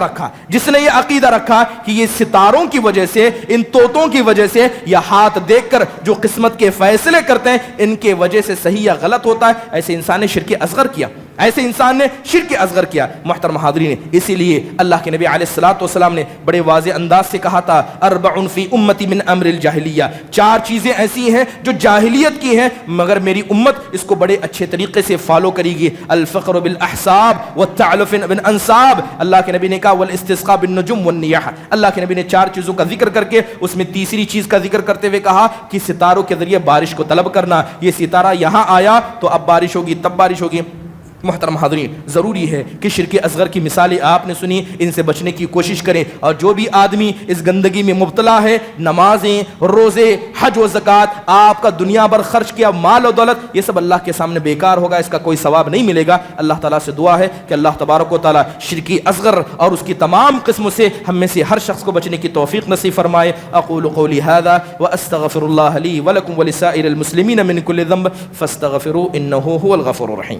رکھا کہ یہ ستاروں کی وجہ سے، ان طوطوں کی وجہ سے، یہ ہاتھ دیکھ کر جو قسمت کے فیصلے کرتے ہیں ان کے وجہ سے صحیح یا غلط ہوتا ہے، ایسے انسان نے شرک اصغر کیا، ایسے انسان نے شرک اصغر کیا۔ محترم حاضرین، اسی لیے اللہ کے نبی علیہ الصلوۃ والسلام نے بڑے واضح انداز سے کہا تھا اربع فی امتی من امر الجاہلیہ، چار چیزیں ایسی ہیں جو جاہلیت کی ہیں مگر میری امت اس کو بڑے اچھے طریقے سے فالو کرے گی۔ الفقر بالاحساب والتعلف بالانساب، اللہ کے نبی نے کہا والاستسقاء بالنجوم والنیاح، اللہ کے نبی نے چار چیزوں کا ذکر کر کے اس میں تیسری چیز کا ذکر کرتے ہوئے کہا کہ ستاروں کے ذریعے بارش کو طلب کرنا۔ یہ ستارہ یہاں آیا تو اب بارش ہوگی، تب بارش ہوگی۔ محترم حاضرین، ضروری ہے کہ شرک اصغر کی مثالیں آپ نے سنی، ان سے بچنے کی کوشش کریں، اور جو بھی آدمی اس گندگی میں مبتلا ہے، نمازیں، روزے، حج و زکوٰۃ، آپ کا دنیا بھر خرچ کیا مال و دولت، یہ سب اللہ کے سامنے بیکار ہوگا، اس کا کوئی ثواب نہیں ملے گا۔ اللہ تعالیٰ سے دعا ہے کہ اللہ تبارک و تعالیٰ شرک اصغر اور اس کی تمام قسموں سے ہم میں سے ہر شخص کو بچنے کی توفیق نصیب فرمائے۔ اقول قولی ھذا واستغفر اللہ لی ولکم ولسائر المسلمین من کل ذنب فاستغفروہ انہ ھو الغفور الرحیم۔